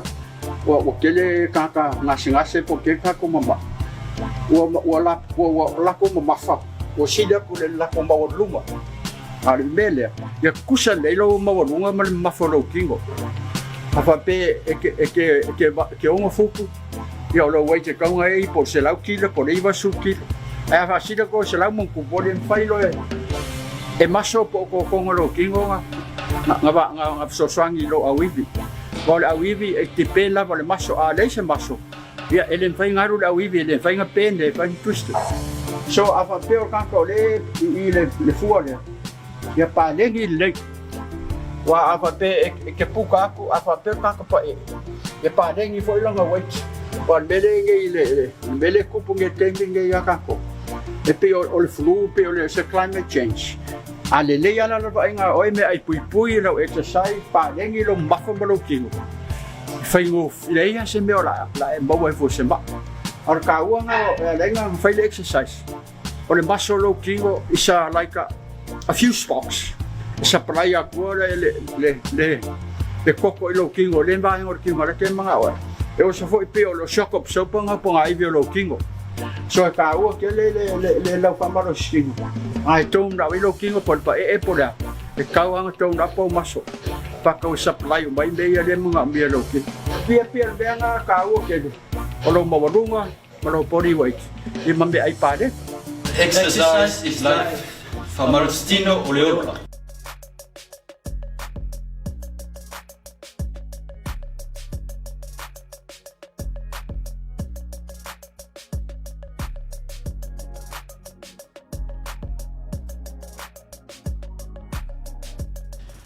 o kele ka nga singa se po ke ka ko mama o la ko mafa o sila ko le la ko ma o luma al mele ya kusa le lo ma o lunga ma mafolo kingo afa pe ke onga fuku ia lo wai te kaunga e po se lau kilo po le iwa su kilo e afa sida ko se lau mon ku po le mfailo e maso po ko konga lo kingo nga so swangi lo awivi po le awivi e te pela po le maso a le se maso ia ele mfai ngaru le awivi ele mfai nga pende fai twister so afa pe o kanko le i le fuale ia pa lengi le wa apa pe ke puka aku apa pe ka pa e pa dengi foi longa wait wa bele ku punge tembe nge ya ka ko e pe o le flu pe o le climate change ale le ya la va inga oi me ai pui no exercise pa dengi lo mafo lo kingo fai ngo le ya se me la e mo wa fo se ba ar ka wa nga le nga fai le exercise o le maso lo kingo isa like a few spots sa playa kuora le koko i lo kingo le vai ngor kingo le ke manga wa e o sa foi pe o lo shop so panga ponga i lo kingo so ka o ke le la fama lo skingo ai tom na i lo kingo por pa e por ya e ka wa tom na po maso pa ka o supply mai be ya le manga mi lo kingo pia benga ka o ke o lo mawalunga ma lo pori wait i mambe ai pare Exercise is life. Famarstino Oleola.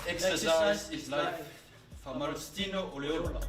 Exercise is life. Famarstino Oleola.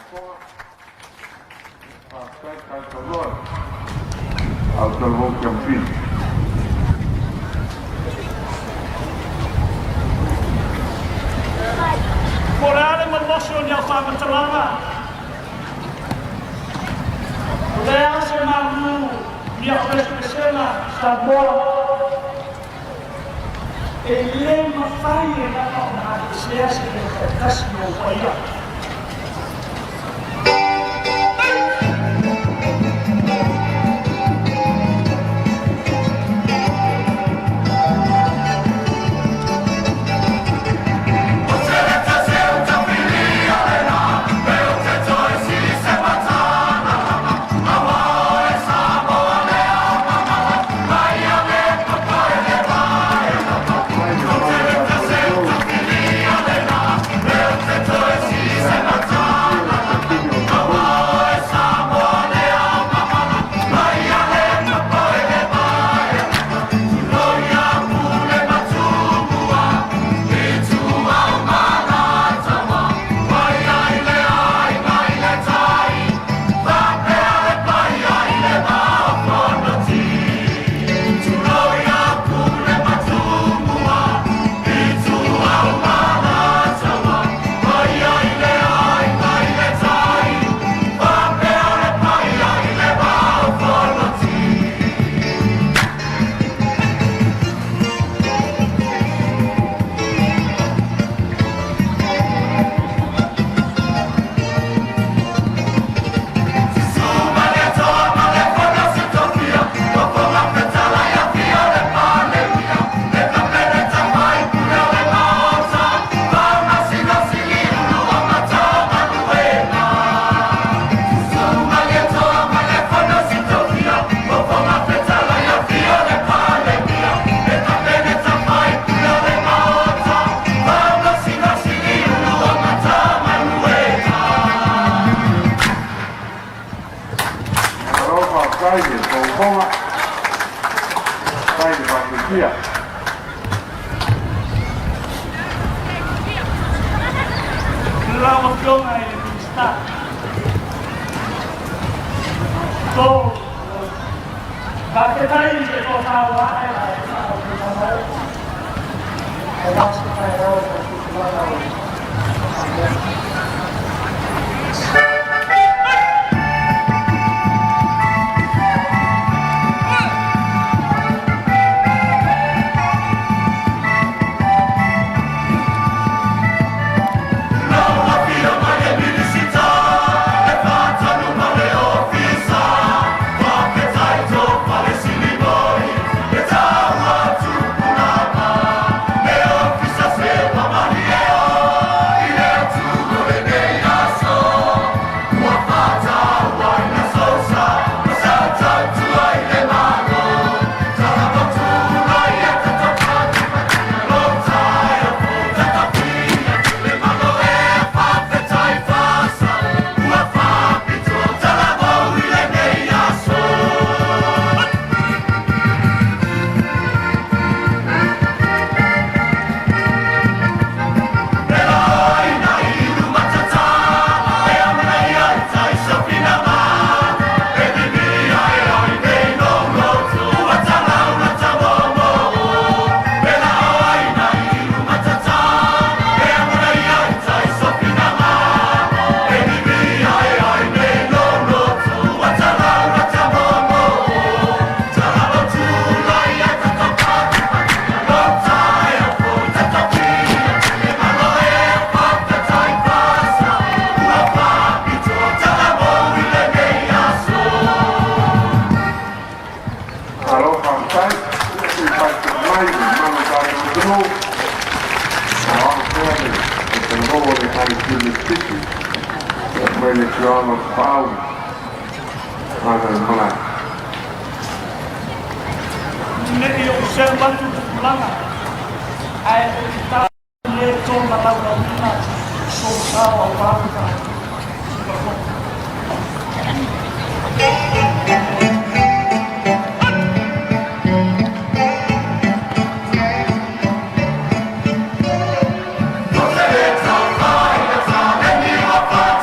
Morale maloso ni apa matalama. Lea se mamu ni apa spesela sabor. Ele mafai na na sia se kasmo paya.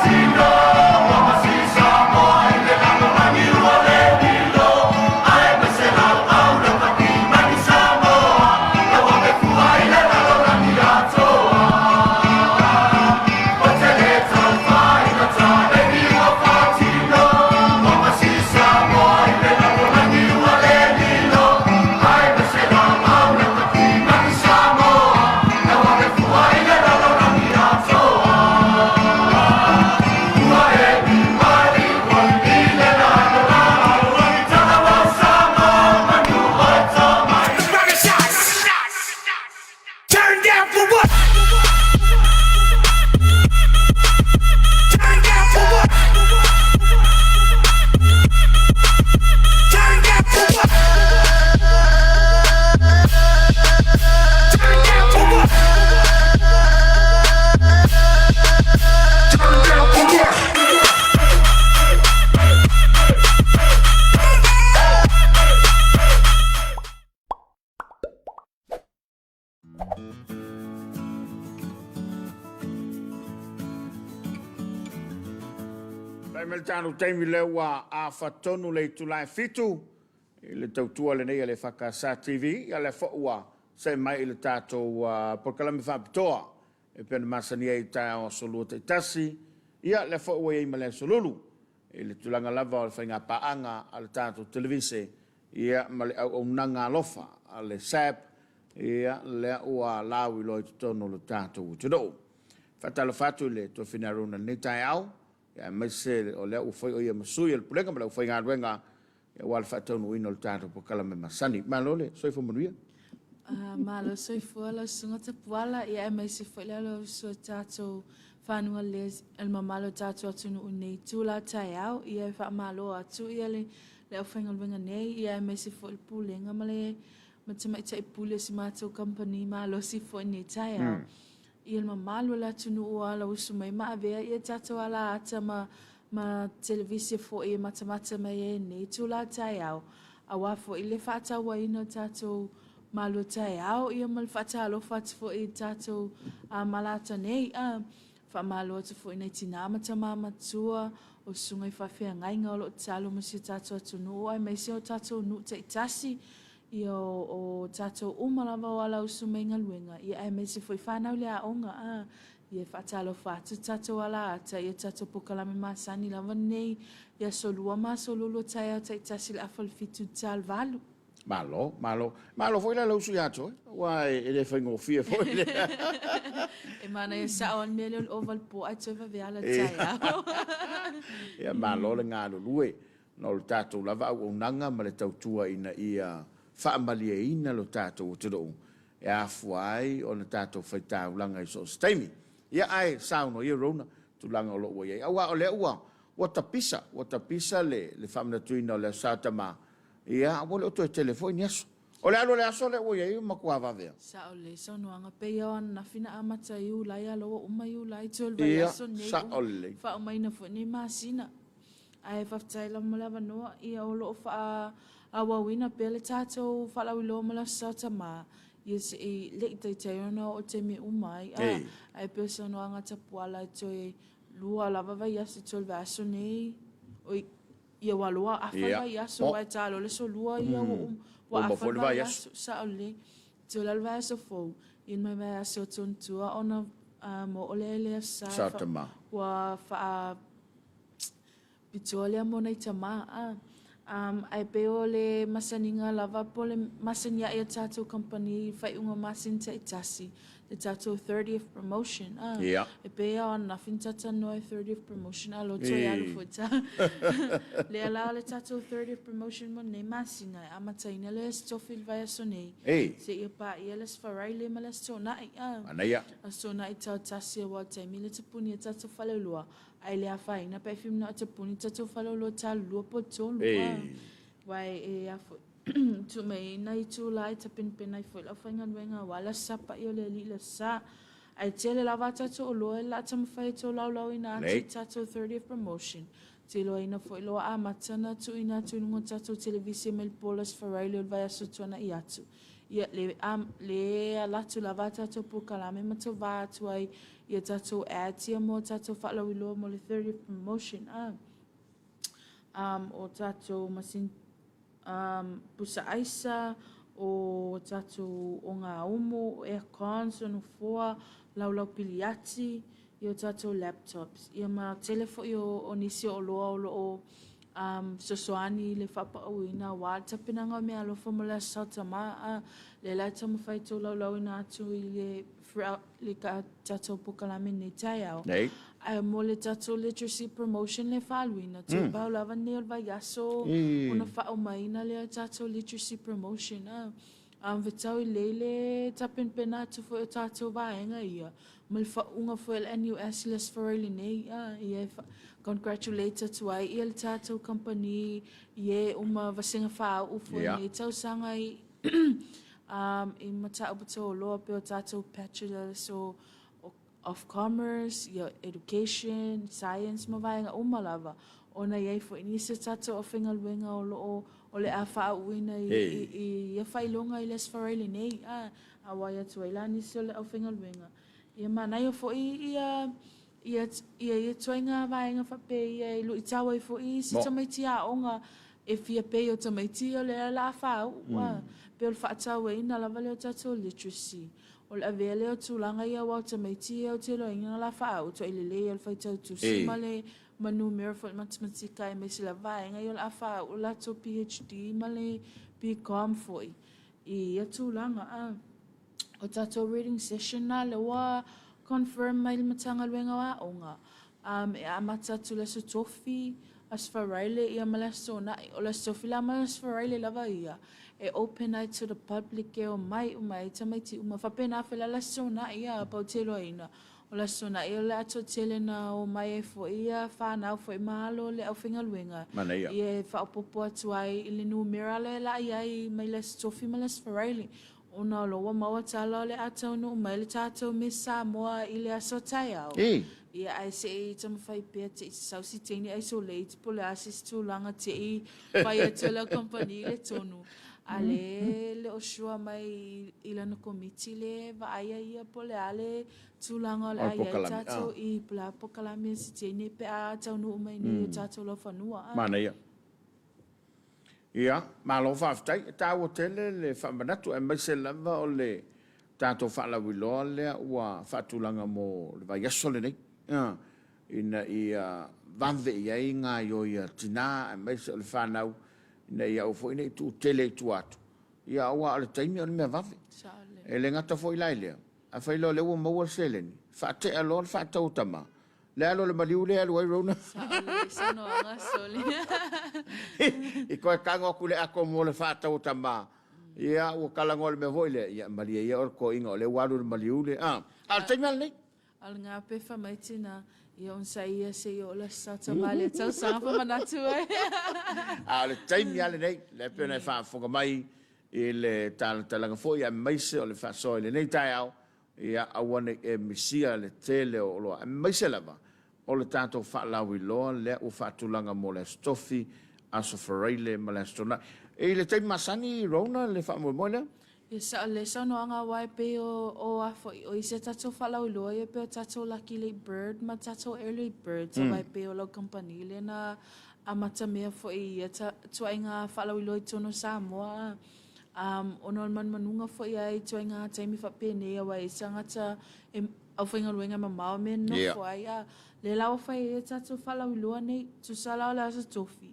Tino Vai mel tanu taimi le wa a fatonu le tulai fitu. Le tautua le nei le whakasa TV. Ia le whaua se mai le tātou pokalami whapitoa. E pena masani e tai o solua te tasi. Ia le whaua e ima le solulu. E le tulanga lava o le whainga paanga a le tātou televise. Ia ma le au nanga alofa a le SAP. Ia le ua lawi loi tutono le tātou tudo. Fatalo fatu le to finaruna ni tai au. Ya mese o le u foi o ia masui el pulenga ma le foi nga wenga ya wal fatu no ino tato po kala me masani malole soi fo manuia malo soi fo la sunga te puala ya mese foi lo so tato fanu le el mamalo tato atu no nei tula tai au ia fa malo atu ia le foi nga wenga nei ya mese foi el pulenga ma le matema tai pule si mato company malo si foi nei tai au il mamalo la tunu ala usumai ma avea ia tato ala ata ma televisi fo e matamata mai e nei tula tai au awa fo ile fata wa ino tato malo tai au ia mal fata alo fata fo e tato malata nei fa malo atu fo nei tina matama matua o sungai fa fea ngai ngalo talo musi tato tunu ai mai se o tato nu te tasi ia o tato umalava wala usumai ngaluenga ia ai mese foi whanau lea onga ia whatalo whatu tato wala ata ia tato pokalami masani lava nei ia solua ma solulu tai au tai tasi le afal fitu tal valu malo foi la lausu yato wai ele foi ngofia foi e mana ia saon mele oval po ai tova veala tai au ia malo le ngalo lue no le tato lava o nanga ma le tautua ina ia whaamalia ina lo tātou te rou. E a fuai o na tātou whaitau langa i so staimi. Ia ai sauno ia rona tu langa o loo iei. Awa o lea ua, watapisa le whamana tuina o le sātama. Ia wale o toi telefoni aso. O le alo le aso le ua iei makua vavea. Sa o le so noanga peia o na fina amata iu lai aloa uma iu lai tuol vai aso nei. Sa o le. Wha o maina fo ni maasina. Ai whaftai la malawa noa ia o loo wha awawina pele tato falau lo mala sata ma yes e late te ona o te me umai ai persona anga tapuala toi lua lava vai as tol vaso nei o ia walua afa vai aso vai talo le so lua ia wa afa vai aso sa ole to la vaso fo in my vai aso tontua ona mo ole sa wa fa pitolia mo nei tama ai peo le masaninga lava po le masania ia tato company fai unga masin te itasi le tato 30th promotion e peo ana fin tata noi 30th promotion alo to ia lu futa le ala le tato 30th promotion mo ne masina amata ina le stofil vai sonei se ia pa ia le farai le mala sona anaya sona ita tasi wa taimi le tupuni tato falelua ai le afai na pe film na te puni tato falelo tal lu po tolu wai e afo tu me na itu lai te pin pin ai foi la fainga wenga wala sapa yo le li le sa ai tele la va tato lo la tam fai to lau ina tato 30th promotion te lo ina foi lo a matana tu ina tu ngo tato televisi mel polas farai lo vai aso tona iatu ia le la tu la va tato po kala me mato va tu ai ia tato atia mo tato falau lo mo le 30th promotion o tato masin pusa aisa o tato o ngā umo aircon no foa lau piliati i o tato laptops ia ma telefo o nisi o loa o sosoani le whapauina wā tapinanga me alofa mo le sautama le lai tamu whaito lau ina atu i le ka tato pukalame nei tai au ai mo le tato literacy promotion le whaluina tu pau lava neo vai aso ona whaumaina le tato literacy promotion vitau i leile tapin pena tu fo tato vaenga ia mal whaunga fo el NUS les farili nei ia congratulator tu ai il tato company ie uma vasinga whau ufo nei tau sanga i i mata uputo loa pe o tato bachelor so of commerce, your education, science, mavainga umalava. Ona yai fo inisa tato o whingal wenga o le awha uina i whailonga i les whareili nei. Awai atu ai lani so le o whingal wenga. Ia manai o fo i ia toinga vaenga whape ia lu i tawa i fo i si tamaiti a onga e fia pe o tamaiti o le la whau wa pe o whaatawa ina lava leo tato literacy o le avele o tūlanga ia wau tamaiti o te loinga la whau to ile le o whaitau tusi ma le manu miracle matematika e me sila vaenga i o la whau o la to PhD ma le BCom foi i a tūlanga o tato reading session na le wa confirm mai matanga luenga wa onga e amata tu le so tofi as faraile ia malaso na o le sofi la malas faraile lava ia e open night to the public e o mai tamaiti uma fapena fela la so na ia pa telo ina o la so na ia la to tele na o mai e fo ia fa na fo malo le au finga luenga ia fa popo atu ai ile numera le la ia mai le sofi malas faraile ona lo wa mawa tala le atau no mai le tatou me Samoa i le aso tai au. Ia ai se i tama whai pia te i sausi teini isolate po le asis tūlanga te i whai atu la kompani le tonu. A le o shua mai i lana komiti le wa aia ia po le ale tūlanga le aia i tatou i pula pokalami si teini pe a atau no mai ni o tatou lo whanua. Mana ia. Ia, malo whaftai, tā o tele le whamanatu e mai se lava o le tātou whalawiloa lea ua whatulanga mo le vai aso le nei. Ina ia vanve ia i ngā yo ia tina e mai se le whanau ina ia ufo ina i tu tele i tu atu. Ia ua ale taimi o le mea vanve. E le ngata fo i lai lea. A whailo le ua maua seleni. Whate alo le whatau tama. Le alo le maliu le alo ai rona. Sano anga soli. I koe kango kule ako mo le whatau tama. Ia ua kalango le me voi le. Ia malia ia orko inga o le waru le maliu le. Al taimi al nei. Al ngā pefa maitina. Ia on sa ia se i o la sata mali. Tau sanga pa manatu ai. Le taimi al nei. Le pena e whafonga mai. I le talanga fo ia maise o le whasoe le nei tai au. Ia awane e misia le tele o loa. Maise lava. O le tātou whaalawi loa, lea o whaatulanga mo le stofi, aso whareile, ma le astona. E le teimi masani rona le whaamoemoe? Ia sa le sano anga wai pe o afo, o i se tātou whaalawi loa, ia pe o tātou lucky late bird, ma tātou early bird, sa wai pe o lau company, le na amata mea fo i ia tua inga whaalawi loa i tono Samoa. Ono man manunga fo i ai tua inga taimi whapene, ia wai sangata au whainga luenga ma mao me no fo ai le lau whai e tātou whalau loa nei, tu salau le asa tofi.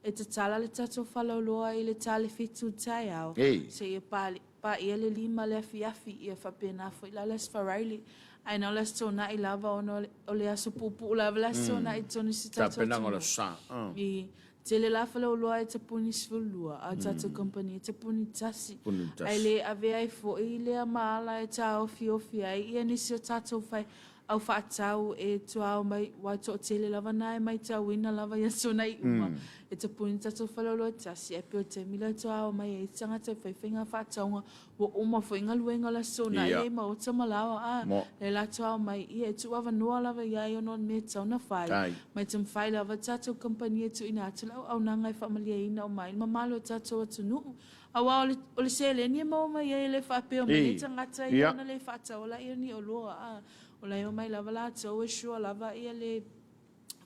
E te tala le tātou whalau loa i le tale fitu tai au. Se ia pa ia le lima le afi ia whapena fo i la les wharaili. Ai nau les tōna i lava o le aso pupu lava les tōna i tōni si tātou tāpenanga le sa. I te le la whalau loa e te puni sifulua, a tātou company e te puni tasi. Ai le ave ai fo i le amaala e tā ofi ai, ia nisi o tātou whai au whaatau e tuau mai wai tō tele lava nai mai tau ina lava ia sona i uma. E te puni tātou whalau loa tasi, e pio te mila tuau mai e tangata whaiwhinga whaataunga wa uma fo inga luenga la sona e ma o tamalawa le la tuau mai i e tu awa noa lava ia i onon me tau na whai. Mai tam whai lava tātou kompani e tu ina atu lau au nangai whamalia ina o mai ma malo tātou atu nuu. Awa o le seleni e mau mai e le whapeo meni tangata i ona le whaatau la i ni o loa o lai o mai lava la tau e shua lava ia le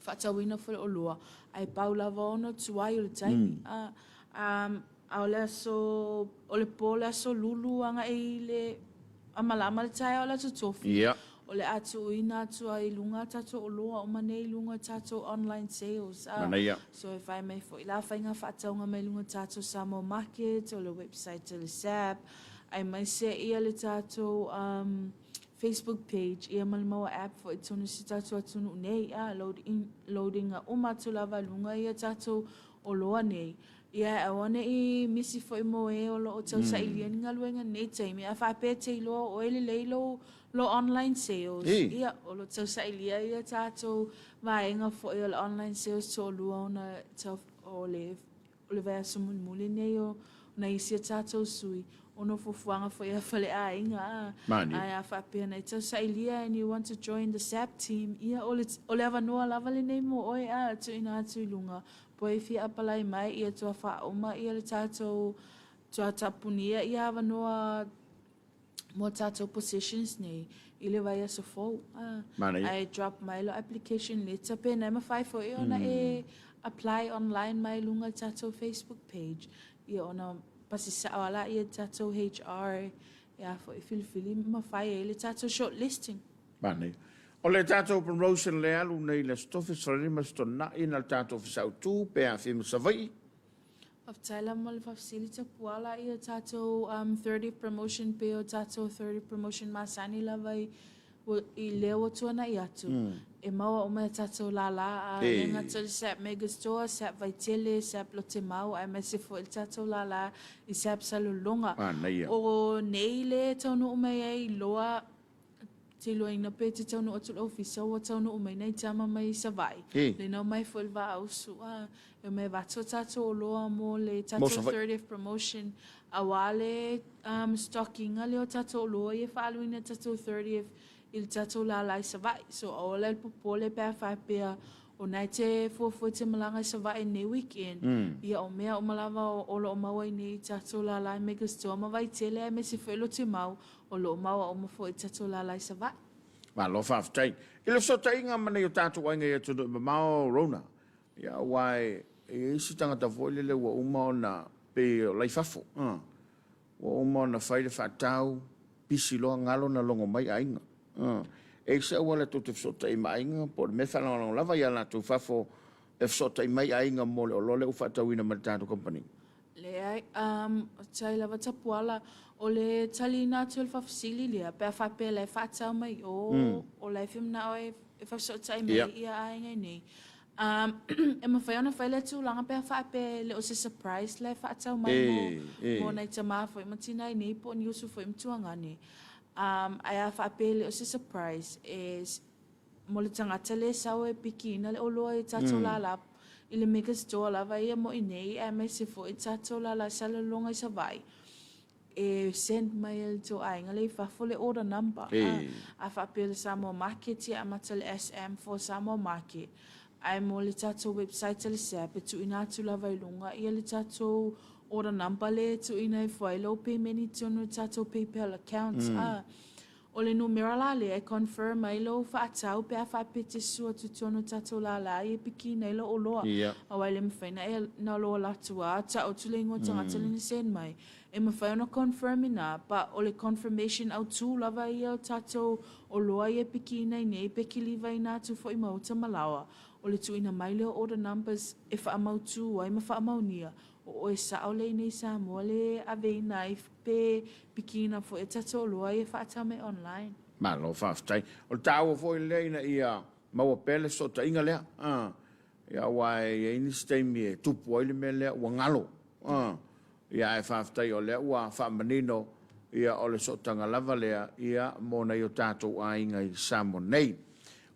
whaatawina fo o loa. Ai pau lava ono tuai o le taimi. O le aso, o le po le aso lulu anga e le amalama le tai o le aso tofi. O le atu ina atu ai lunga tato o loa o manei lunga tato online sales. So if I may fo ila whainga whaataunga mai lunga tato Samoa Market o le website o le SAP. Ai mai se ia le tato Facebook page, ia malmaua app fo i tonu si tātou atunu nei, loading a umatu lava lunga ia tātou o loa nei. Ia awane i misi fo i moe o lo o tau sa ilian ngā luenga nei taimi, a whape te loa o ele leilo lo online sales. Ia o lo tau sa ilia ia tātou vaenga fo i o le online sales to lua ona tau o le vea sumun muli nei o na isi a tātou sui. Ono fufuanga fo ia fale a inga ai a whapea nei tau sa ilia and you want to join the SAP team ia o le awa noa lava le nei mo oi a tu ina atu i lunga po e fia apalai mai ia tua wha oma ia le tātou tua tapunia ia awa noa mo tātou positions nei I le vai aso fou. Mana ia. I drop my lo application letter pe na mawhai fo i ona e apply online mai lunga tatou Facebook page. I ona pasisa ala i tatou HR. Ia fo i filifili mawhai e le tatou shortlisting. Mana ia. O le tatou promotion le alu nei le stofi sarima stona ina le tatou fisau tu pe a fimu savai. Of Taila mo le facility puala i tatou 30th promotion pe o tatou 30th promotion masani lavai I leo tuana i atu. E maua o mai tatou la le ngata sap mega store sap vaitele sap lote mau ai mai se fo il tatou la I sap salulonga. O nei le taunu o mai ai loa te loa ina pe te taunu atu ofisa o taunu o mai nei tama mai savai. Le no mai fo il va ausu e mai vato tatou loa mo le tatou 30th promotion awale stocking ale o tatou loa e following tatou 30th il tatou la savai. So ola il popole pe fa pe o nai te fo te malanga savai nei weekend. Ia o mea o malava o lo maua nei tatou la mega store ma vai tele me se felo te mau o lo maua o mo fo tatou la savai. Ma lo fa ftai. Ilo so tainga mana yo tatou ainga ya tudo mau rona. Ia wai e isi tangata voile le wa uma na pe lai fafo. Wa uma na fai le fatau pisi lo ngalo na longo mai ainga. E se wala tu te fsota I mainga por me fa la lava ya la tu fafo e fsota I mai ainga mo le lo le ufata wina matatu company. Le ai tai lava tapuala o le talina tu fa fasili le pe fa pe le fata mai o le film na e fa fsota I mai ia ainga nei. E ma fai ona fai le tu langa pe fa pe le o se surprise le fata mai mo nei tama foi matina nei po ni usu foi mtuanga ni. I have a pele o se surprise is mo le tangata le sawe piki na le olo e tatou la I le mega store la vai mo inei e me se fo e tatou la sala longa sa vai e send mail to ainga le fa fo le order number a fa pele samo market ya matal SM for samo market ai mo le tatou website le se pe tu ina tu la vai longa I le tatou order number le tu ina I foi lo payment tonu tatou PayPal accounts o le numero la le confirm ai lo fa tau pe fa pete su tu tonu tatou la I piki nei lo oloa a wai le mfena e na lo la tua ta o tu le ngo tanga tele sen mai e me fa no confirm ina pa o le confirmation au tu la vai o tatou oloa e piki nei peki li vai na tu foi mo ta malawa o le tu ina mai le order numbers e fa mau tu ai me fa mau nia o e sa o le nei sa mo le ave knife pe pikina fo e tatou loa e fa tame online. Ma lo fa ftai. O tau fo le ina ia mau pele so ta inga le. Ia wai e ni stemi e tupu ile me le wa ngalo. Ia e fa ftai o le wa fa manino ia o le so tanga lava le ia mo na yo tatou ainga I samo nei.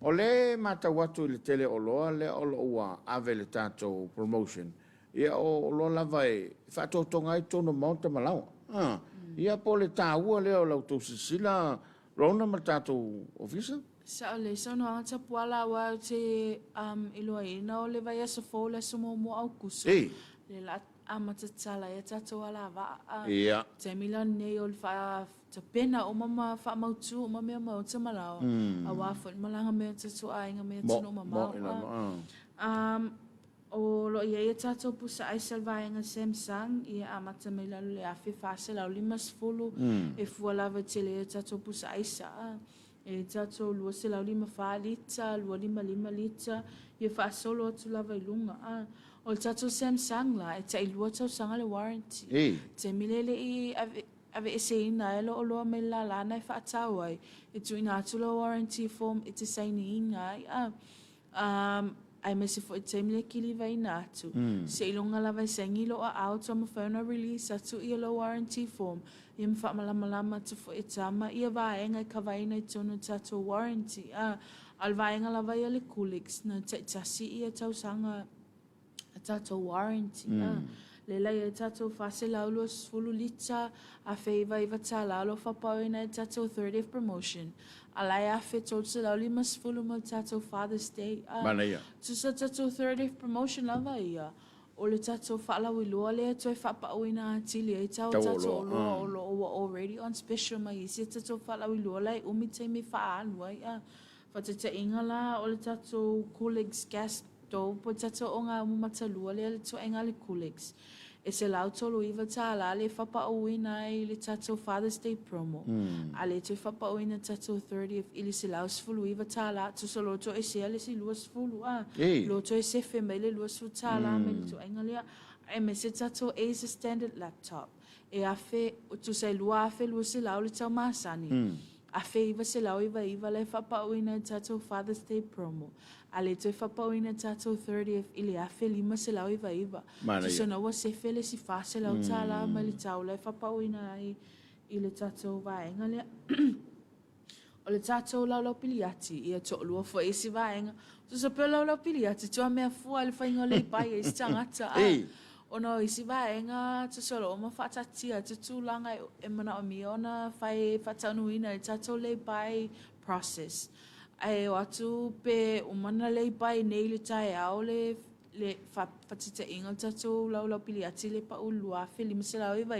O le mata watu le tele o loa le o lo wa ave le tatou promotion. Ia o lo lava e fa tonga I tono monta malau. Ia po le tāua leo lau tau sisila rona ma tātou ofisa? Sa le sono anta puala wa te iloa ina o le vai asa fo le sumo mo au kusu. Le la amatatala e tātou ala va. Te milan nei o le fa te pena o mama fa mautu o mama mau te malawa. A wafo malanga mea tatu ainga mea tino mamau. O lo ia tatou pusa ai salvaenga Samsung ia amata mai lalu le afi fase lau 5 e fua lava tele tatou pusa ai sa e tatou lua se lau 5 lita lua 5 lita ia fa solo atu lava ilunga o tatou Samsung la e tai lua tau sanga le warranty te milele I ave ese ina elo o loa mai la lana e fa atau ai e tu ina atu lo warranty form e te saini ina ai me se foi time le kili vai natu se ilonga la vai sengi lo a auto ma fa na release atu I lo warranty form I mfa malama tu fo itama ia vai nga ka vai na tonu tatou warranty al vai nga la vai le coolix na tasi ia tau sanga tatou warranty le la ia tatou fase la lo fulu lita a feiva iva tala lo fa pa na tatou 30th promotion alai a fit o se la lima fulu mo tatou Father's Day tu sa tatou 30th promotion lava ia o le tatou whaalawi lua lea toi whapauina tili e tau Tau tatou oloa, o loa already on special mai isi tatou whaalawi lua lai umi te me whaalu ai a whatata inga la o le tatou Coolix gas stove po tatou o ngā umumata lua lea le toa inga le Coolix e se lau tolu iwa tā la le whapauina i le tatou Father's Day promo a le toi whapauina tatou 30th ili se lau sifulu iwa tā la tu so loto e se ale si lua sifulu a loto e se fe mai le lua sifulu tā la me le toa inga lea e me se tatou Acer standard laptop e afe tu se lua afe lua se lau le tau masani a fe iwa se lau iwa le whapauina tatou Father's Day promo a le toi whapauina tatou 30th ili a fe lima se lau iwa tu so na wa se fe le si fa se lau tā la ma le tau le whapauina i le tatou vaenga lea o le tatou lau piliati ia to lua fo e si vaenga tu so pe lau piliati tu a mea fua le whainga le pai e si tangata ono isi vaenga tu solo ma fatatia tu tulanga e mana o miona fai fatanuina e tatou le pai process ai o atu pe o mana le pai nei le tai au le fatita inga tatou lau piliati le pa ulua feli masela iva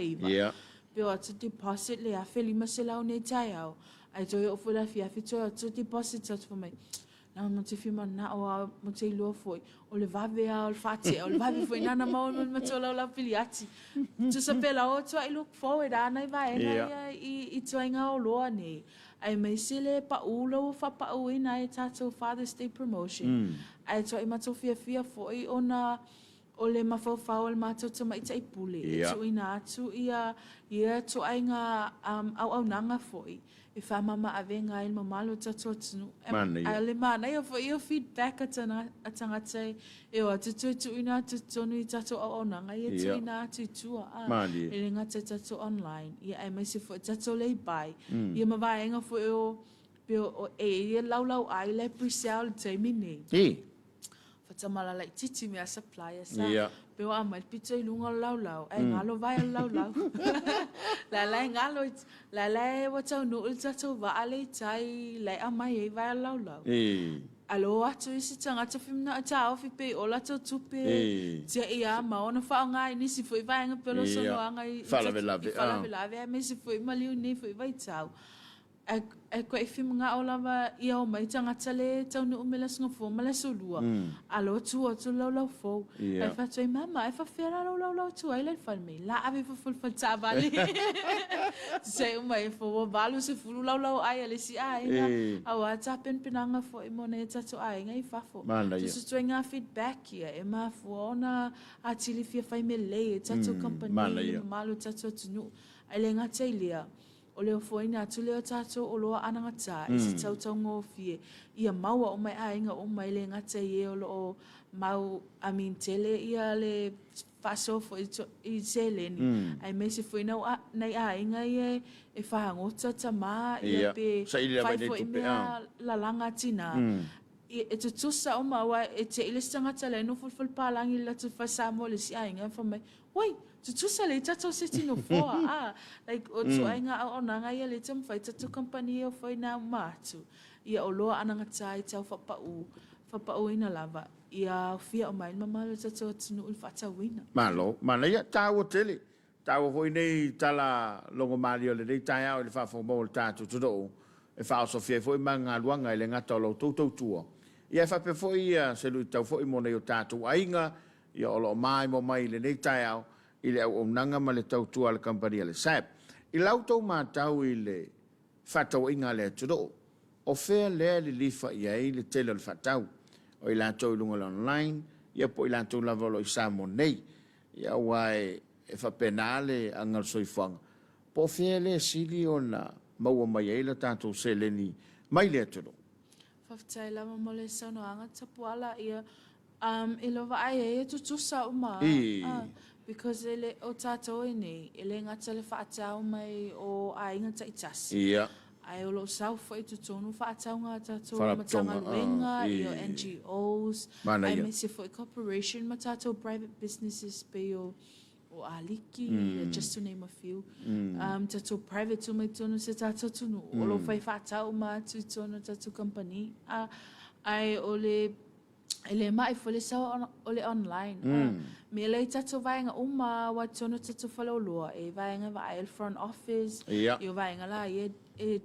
pe o atu deposit le a feli masela nei tai au ai toi o fula fia fito atu deposit atu for mai na mo te fima na o mo te lo foi o le vave a o le fati o le vave foi na mo mo to la piliati tu sapela o to I look forward ana vai i to inga o lo ani ai me sile pa ulo fa pa o ina e tatou Father's Day promotion ai to I mato fia foi ona o le mafau le matou tama i tai pule tu ina tu ia to ainga au nanga foi e fa mama avenga il mamalo tatou tunu ale mana ia foi feedback atanga tai e o tu ina tu tonu i tatou au nanga ia tu ina tu tua e le ngata tatou online ia ai mai se foi tatou le bai ia mavaenga foi o e lau ai le pre-sale tai mini tamala like titi me a supplier sa pe wa mal pito I lunga lau ai ngalo vai lau la ngalo la wa tau no ulta tau va ale tai la amai vai lau alo atu isi tanga ta fimna ta ofi pe ola to tupe je ia ma ona fa nga ni si foi vai nga pelo so nga fala ve me si foi maliu ni foi vai tau e ko e fim nga ola va ia o mai tanga tale tau no umela singa fo mala solua alo tu lau fo e fa toi mama e fa fera lau tu ai le fal me la ave fo ta vale se o mai fo valu se fulu lau ai ale si ai nga awa ta penanga fo e mona ta to ai nga I fa fo tu tu nga feedback ia e ma fo ona atili fia fai me le ta to company malu ta to tu ai le nga tailia o leo foina tu leo tato o loa anangata isi tau ngō fie ia maua o mai ainga o mai le ngata ie o loo mau tele ia le fasofo I seleni ai mesi foina nei ainga ie e whahangota tama ia pe whaifo I mea lalanga tina e te tusa o maua e te ilistanga tale no fulful palangi la tu fasamo le si ainga fa mai wai tu tusa le tatou seti no foa like o tu ainga o nanga ia le tam fai tatou company o foi na matu ia o loa ananga tai tau whapau ina lava ia fia o mai mama le tatou tunu ul whatawina mana ia tau o tele tau hoi nei tala longo mali o le nei tai au le whawhamo le tatou tudo e whao sofia foi manga luanga le ngata o lo tautou tua ia whape foi ia se lui tau foi mo nei o tatou ainga ia o lo mai mo mai le nei tai au I le au nanga ma le tau tua le kampania le SAP. I lau tau mātau I le whatau inga le tudo. O whea lea le lifa I ai le tele le whatau. O I lātou lunga le online, ia po I lātou lavolo I Samo nei. Ia wai e whapenale angal soifanga. Po whea le sili o na maua mai ai le tātou se leni mai le tudo. Whaftai lama mo le sauno anga tapuala ia I lova ai e tutusa uma. Because ele o tato nei ele ngata le whaatau mai o ainga ta itasi. Ai o lo sau foi tu tonu whaatau ngā tato matanga luenga I o NGOs. Ai me se foi corporation ma tato private businesses pe o aliki, just to name a few. Tato private tu mai tonu se tato tunu. O lo fai whaatau ma tu tonu tato company. Ai o le ele mai fole sa ole online. Me le tato vainga uma wa tono tato falo loa e vainga vai front office. Io vainga la e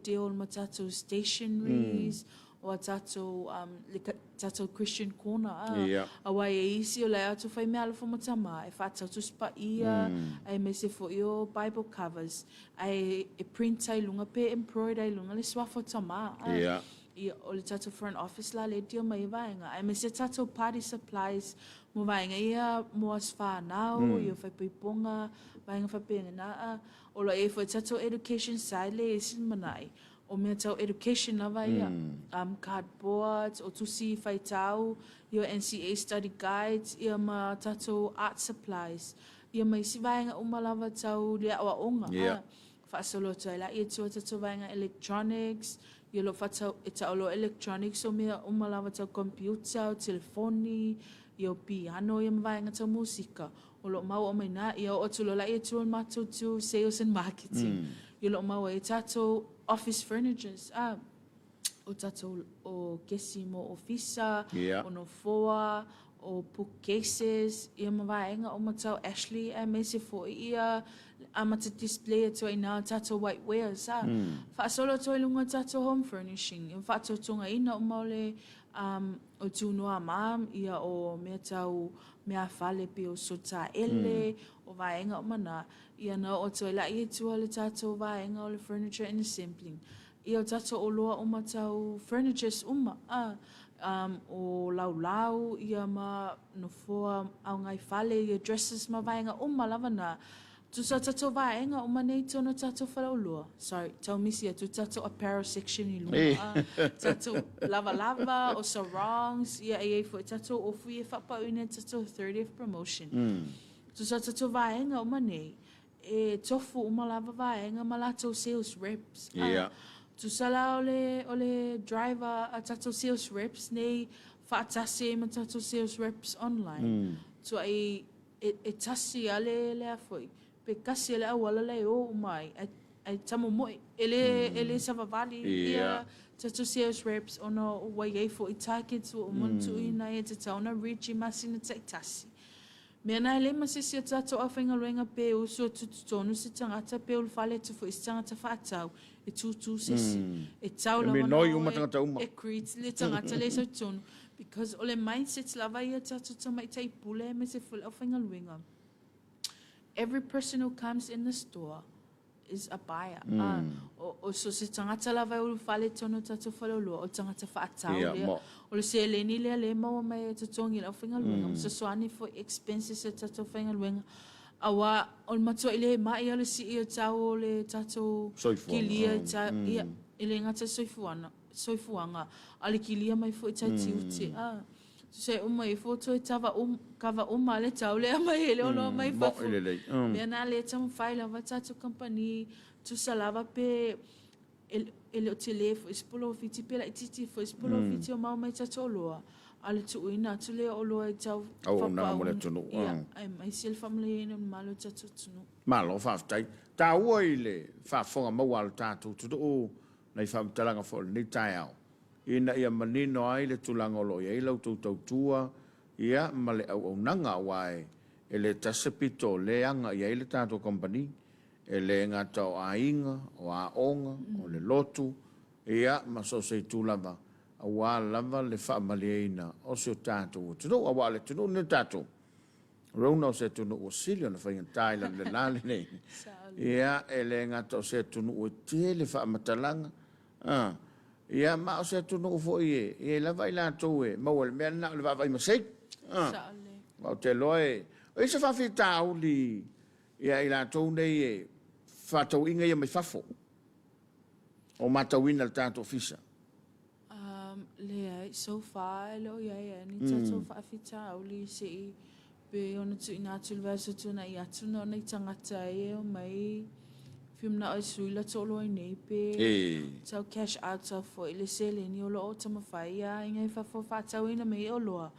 deal ma tato stationaries o tato tato Christian corner. Awa e isi o le atu fai me ala fo matama e fa tato spa ia ai me se fo io Bible covers ai e print ai lunga pe embroider ai lunga le swafo tama. I o le tato front office la le dio mai vainga ai me se tato party supplies mo vainga ia mo as whanau i o fai piponga vainga fai penga na o lo e fo tato education side le sin manai o mea tau education lava ia cardboards o tusi fai tau i o NCA study guides ia ma tato art supplies ia mai si vainga uma lava tau le awa onga fa solo tau la ia tua tato vainga electronics ia lo fatau e tau lo electronics o mea uma lava tau computer o telefoni ia o piano ia ma vainga tau musika o lo mau o mai na ia o tulo la ia tua matu tu sales and marketing ia lo mau e tato office furnitures o tato o kesi mo ofisa o no foa o bookcases ia ma vainga o matau Ashley e me se fo ia amata display to ina tato whitewares fa solo to lunga tato home furnishing in fa to tunga ina o mole o tuno mam ia o me tau me fale pe o sota ele o vainga o mana ia na o to la ia tu le tato vainga o le furniture and assembling ia tato o loa o matau furnitures o lau ia ma no foa au ngai fale ia dresses ma vainga o malavana tu sa tato vainga o manei tono tato falaulua sorry tau misi tu tato apparel section i lua tato lava o sarongs ia e fo tato o fui e fapa une tato 30th promotion tu sa tato vainga o manei e tofu uma lava vainga malato sales reps tu sala ole driver a tato sales reps nei fa tasi ma tato sales reps online tu ai e tasi ale le foi pe kasi le awala le o mai ai tamo mo ele savavali ia tato sales reps ono wai fo itake tu o muntu ina e tatauna richi masina tasi me na le masisi tato afenga luenga pe o so tonu se tangata pe o fale tu fo istanga fa tau e tu sisi e tau la e create le tangata le so tonu because ole mindset lava ia tato mai tai pule me se full afenga luenga. Every person who comes in the store is a buyer. O so se tangata lava o fale tono tato falolo o tangata fa atau le o se le ni le mo mai tatongi la finga luenga so soani for expenses tato finga luenga awa on mato ile mai ole si o tau le tato kilia ta ia ile ngata soifuanga ale kilia mai fo tati uti se mai foto e tava kava le tau le mai ele ono mai fa me na le tam file va tato company tu salava pe ele o telefo espolo fiti pela titi fo espolo fiti o mai tato loa ale tu ina tu le o loa tau fa na mo le tunu ai mai sil family no malo tato tunu malo fa tai ta o ile fa fonga mo al tato tu o nei fa talanga fo ni tai ina ia manino ai le tulanga lo ia lau tau tua ia ma le au nanga wai ele tasepito le anga ia le tato company ele ngata o ainga o aonga o le lotu ia ma so se tulava awa lava le fa maleina o se tato tu no awa le tu no tato rona se tu no o silio na fa in Thailand le lale nei ia ele ngata se tu no o tele fa matalanga ia ma o se tu no fo e la vai la to e ma wel me na le vai ma sei o te loe o se fa fita uli ia ila to nei e fa to inga ia mai fafo o mata wina tanto fisa le so far lo ia ni tato fa fita uli se pe ona tu ina tu verso tu na ia tu no nei tangata e o mai na o suila tolo nei pe so cash out so for ile sele ni o lo tama faia inga fa fo fa tau ina me o lo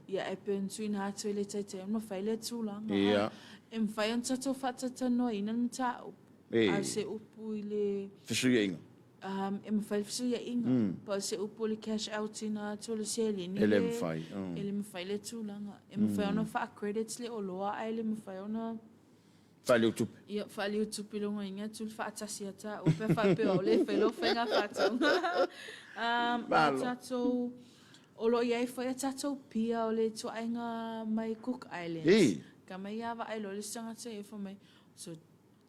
ia e pen tu ina tu ile tete no fa ile tu langa em fa yon tato fa tata no ina ta a se upu ile fisu inga e mawhai fisu ia inga. Pa se upo le cash out ina tole se lini. Ele mawhai. Ele mawhai le tūlanga. E mawhai ona wha credits le o loa ai le mawhai ona. Whale o tupe. Ia whale o tupe longa inga tūl wha atasi ata. O pe wha pe o le whailo whenga whatau. A tatou, o lo iai whai a tatou pia o le tuainga mai Cook Islands. Ka mai awa ai lo le sangata e wha mai. So,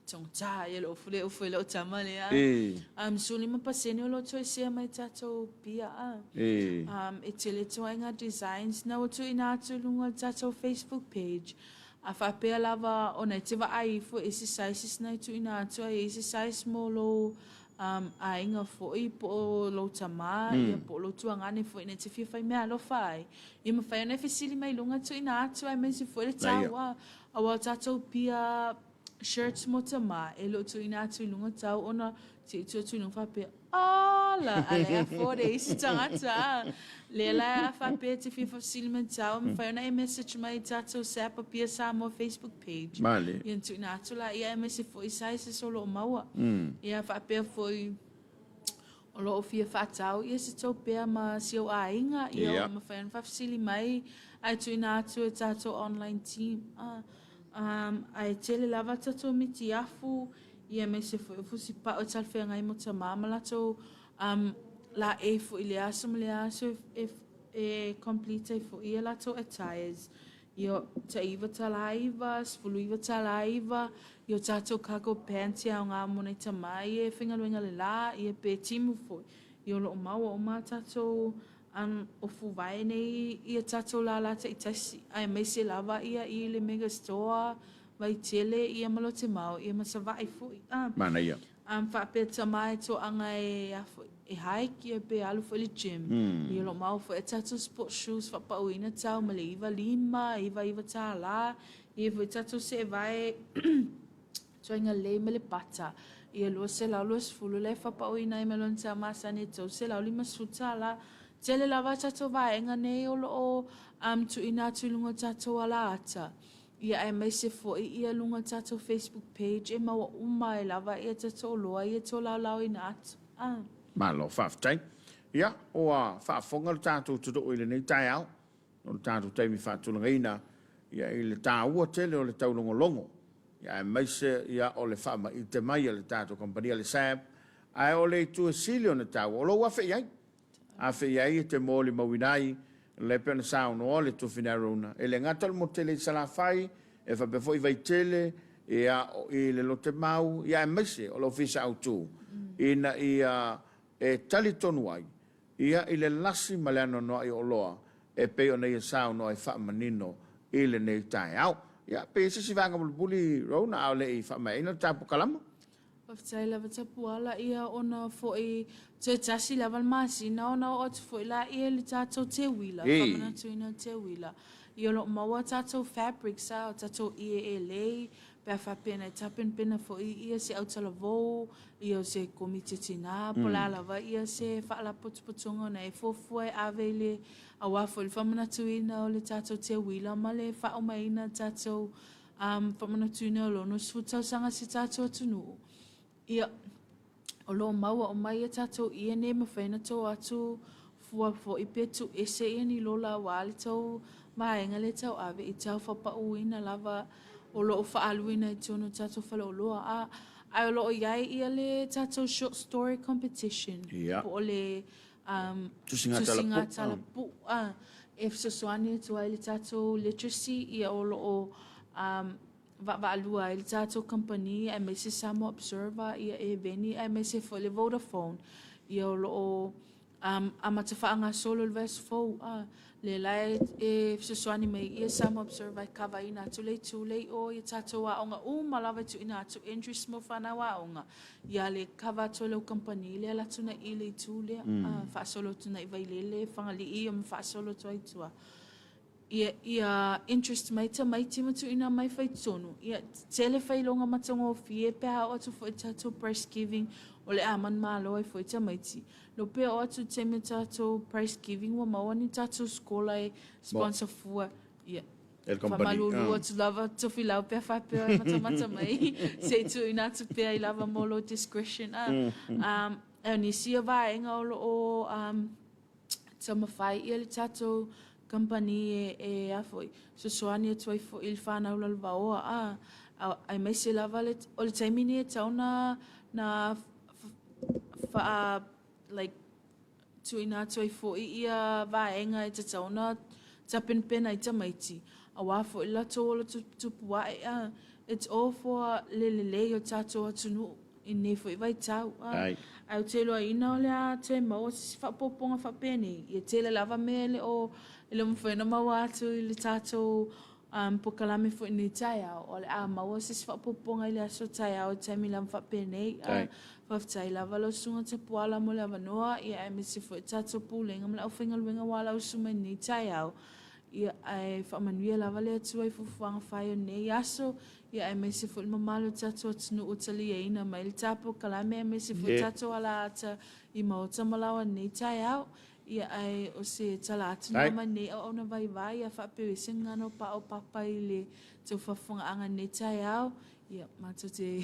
tong ta ia lo fule o fule o tama le a. So lima pasene o lo toi sea mai tatou pia a. E tele tuainga designs na o tu ina atu lunga tatou Facebook page. A whapea lava o nei te wa ai fo exercises nei tu ina atu ai exercise mo lo a inga fo i po lo tama ia po lo tuangane fo ina te whiwhai mea lo whai. I ma whai o nei whisili mai lunga tu ina atu ai mensi fo le taua. A wa tatou pia shirts mo tama e lo tu ina atu lunga tau ona te tu lunga whapea. Ala, ale a fore isi tangata. Lela a whapea te whiwha silima tau. Ma whai ona e message mai tatou sapa pia sa mo Facebook page. Male. Ian tu ina atu la ia e mese fo i saise solo o maua. Ia whapea fo i o lo o fia whatau. Ia se tau pea ma sio a inga. Ia o ma whai ona whafsili mai. Ai tu ina atu e tatou online team. Ai tele lava tatou miti afu. Ia me se fo si pa o talwhea ngai mo ta mama lato la e fo i le aso mo le aso e complete fo i lato attires. Io ta iwa ta laiva, sfulu iwa ta laiva, io tato kako panty au ngā mone ta mai e whingaluenga le la, ia pe timu fo. Io lo maua o ma tato o fu vai nei ia tato la lata i tasi. Ai me se lava ia i le mega store, vai tele ia malo te mau ia masavai fui mana ia whape tamai to anga e hike ia pe alu fo le gym ia lo mau fo e tatu sport shoes whapa uina tau ma le iwa lima iwa tā la ia fo e tatu se vai to inga le me le pata ia lo se lau lo sfulu le whapa uina i melon tā masane tau se lau lima suta la tele lava tatu vai enga nei o lo o tu ina tu lunga tatu ala ata. Ia e mai se fo i ia lunga tatou Facebook page e maua uma e lava ia tatou loa ia tō lau ina atu. Malo whaftai. Ia, o a whaafonga le tatou tuto o ile nei tai au. O le tatou taimi whaatulanga ina. Ia i le tā ua tele o le tau longo. Ia e mai se ia o le whaama i te mai le tatou kompania le SAB. Ai o le tu sili o le tau. O lo wafe iai. A fe iai te mōli mawinai. Le pena sound o le tufinaruna e le ngata mo tele sala fai e fa be foi vai tele e a le lote mau ia mese o lo fisa autu ina ia e tali tonu ai ia ile lasi malano no ai oloa e pe ona ia sound no ai fa manino ile nei tai au ia pe se si vanga buli rona au le fa mai no tapu kalama Whaftai lava tapuala ia ona fo i te tasi lava masi na ona o te fo i la ia le tātou te wila. Whamana tuina te wila. Ia lo maua tātou fabric sa o tātou ia lei. Pea whapena e tapen pena fo i ia se autala vou. Ia se komite tina. Pola lava ia se whaala potupotunga na e fofua e avele. A wafo le whamana tuina o le tātou te wila. Ma le whaomaina tātou whamana tuina o lono sutau sanga se tātou atunu. Ia, o lo maua o mai e tatou ia ne mawhaina tō atu fua fo i petu ese ia ni lola wali tau maenga le tau ave i tau whapa uina lava o lo o whaaluina i tūnu tatou whala o loa a ai o lo o iai ia le tatou short story competition po o le tusinga talapu e fsoswani tu ai le tatou literacy ia o lo o va alua il tatou company ai me se Samo Observer ia e veni ai me se fo le Vodafone ia o lo amatawhaanga solo le verse fo le lai e fsoswani me ia Samo Observer kava ina tule o ia tatou a onga malawa tu ina tu interest mo whana wa onga ia le kava tolo company le la tuna i le tule fa solo tuna i vailele whangali i fa solo tu ai tua ia interest mai matu ina mai fai tonu ia tele fai longa matongo fie pe ha o tu foi tatou price giving o le aman malo ai foi tamaiti lo pe o tu teme tatou price giving wa mawani tatou skola e sponsor fua ia el company malu tu lava tu filau pe fa pe mata mai se tu ina tu pe ai lava molo discretion e ni sia vaenga o tama fai ia le tatou company e afoi so soani toi fo il fana ula vaoa ai mai se lava le o le taimini e tauna na fa like tuina toi fo ia vaenga e tauna tapin pena i tamaiti a wafo ila tola tupua it's all for le o tatou atunu in ne fo vai tau au te loa ina o lea te mau si whapoponga whapeni i te le lava mele o ile mwhena mau atu i le tatou pokalame fo ni tai au o le a mau si whapoponga i le aso tai au te mi lam whapeni whaftai lava lo sunga te puala mo le avanoa i a emisi fo tatou pulenga mla au whinga luenga wala o suma ni tai au ia ai whamanuia lava le atu ai fufuanga whai o nei aso ia ai mesi fo le mamalo tatou atunu o tali e ina mai le tapo kalame ai mesi fo tatou ala ata i maota malawa nei tai au ia ai o se tala atunu ma nei o na vai vai a whapewese ngano pa o papa i le tau whafunga anga nei tai au ia mato te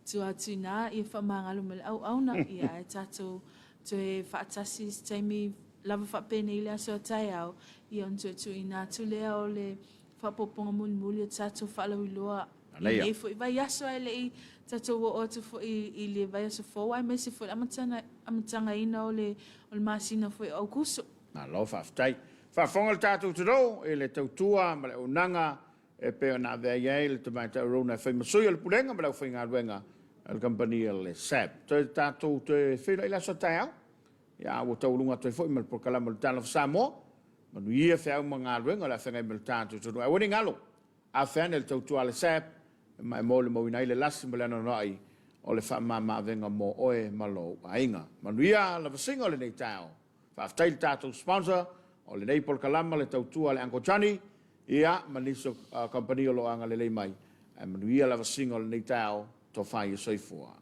tu atu na ia whamangalo mele au na ia ai tatou te whaatasi taimi lava whapene i le aso tai au ia on tu ina tu lea o le whapoponga muli o tatou whalau i loa i nei fo i vai aso ai le i tatou o tu fo i le vai aso fo ai mesi fo amatanga ina o le masina fo i au kuso na lo whaftai whafonga le tatou turo e le tautua ma le unanga e peo na vea iei le tamai tau rona whai masui o le pulenga ma le whai ngā ruenga al company le SAP te tatou te whira i la so tai au ia o taurunga toi fo i mal prokalama le tala Samoa manu ia whau mga ruenga la whengai mal tātou tunu. Ai wani ngalo, a whane le tautua le SAP, mai mo le mawina i le lasi ma le anonai, o le wha maa venga mo oe malo a inga. Manu ia la vasinga le nei tau. Whaftai le tātou sponsor, o le nei polkalama le tautua le Uncle Johnny, ia maniso company o lo anga le lei mai. Ai manu ia la vasinga le nei tau, to whai i soifua.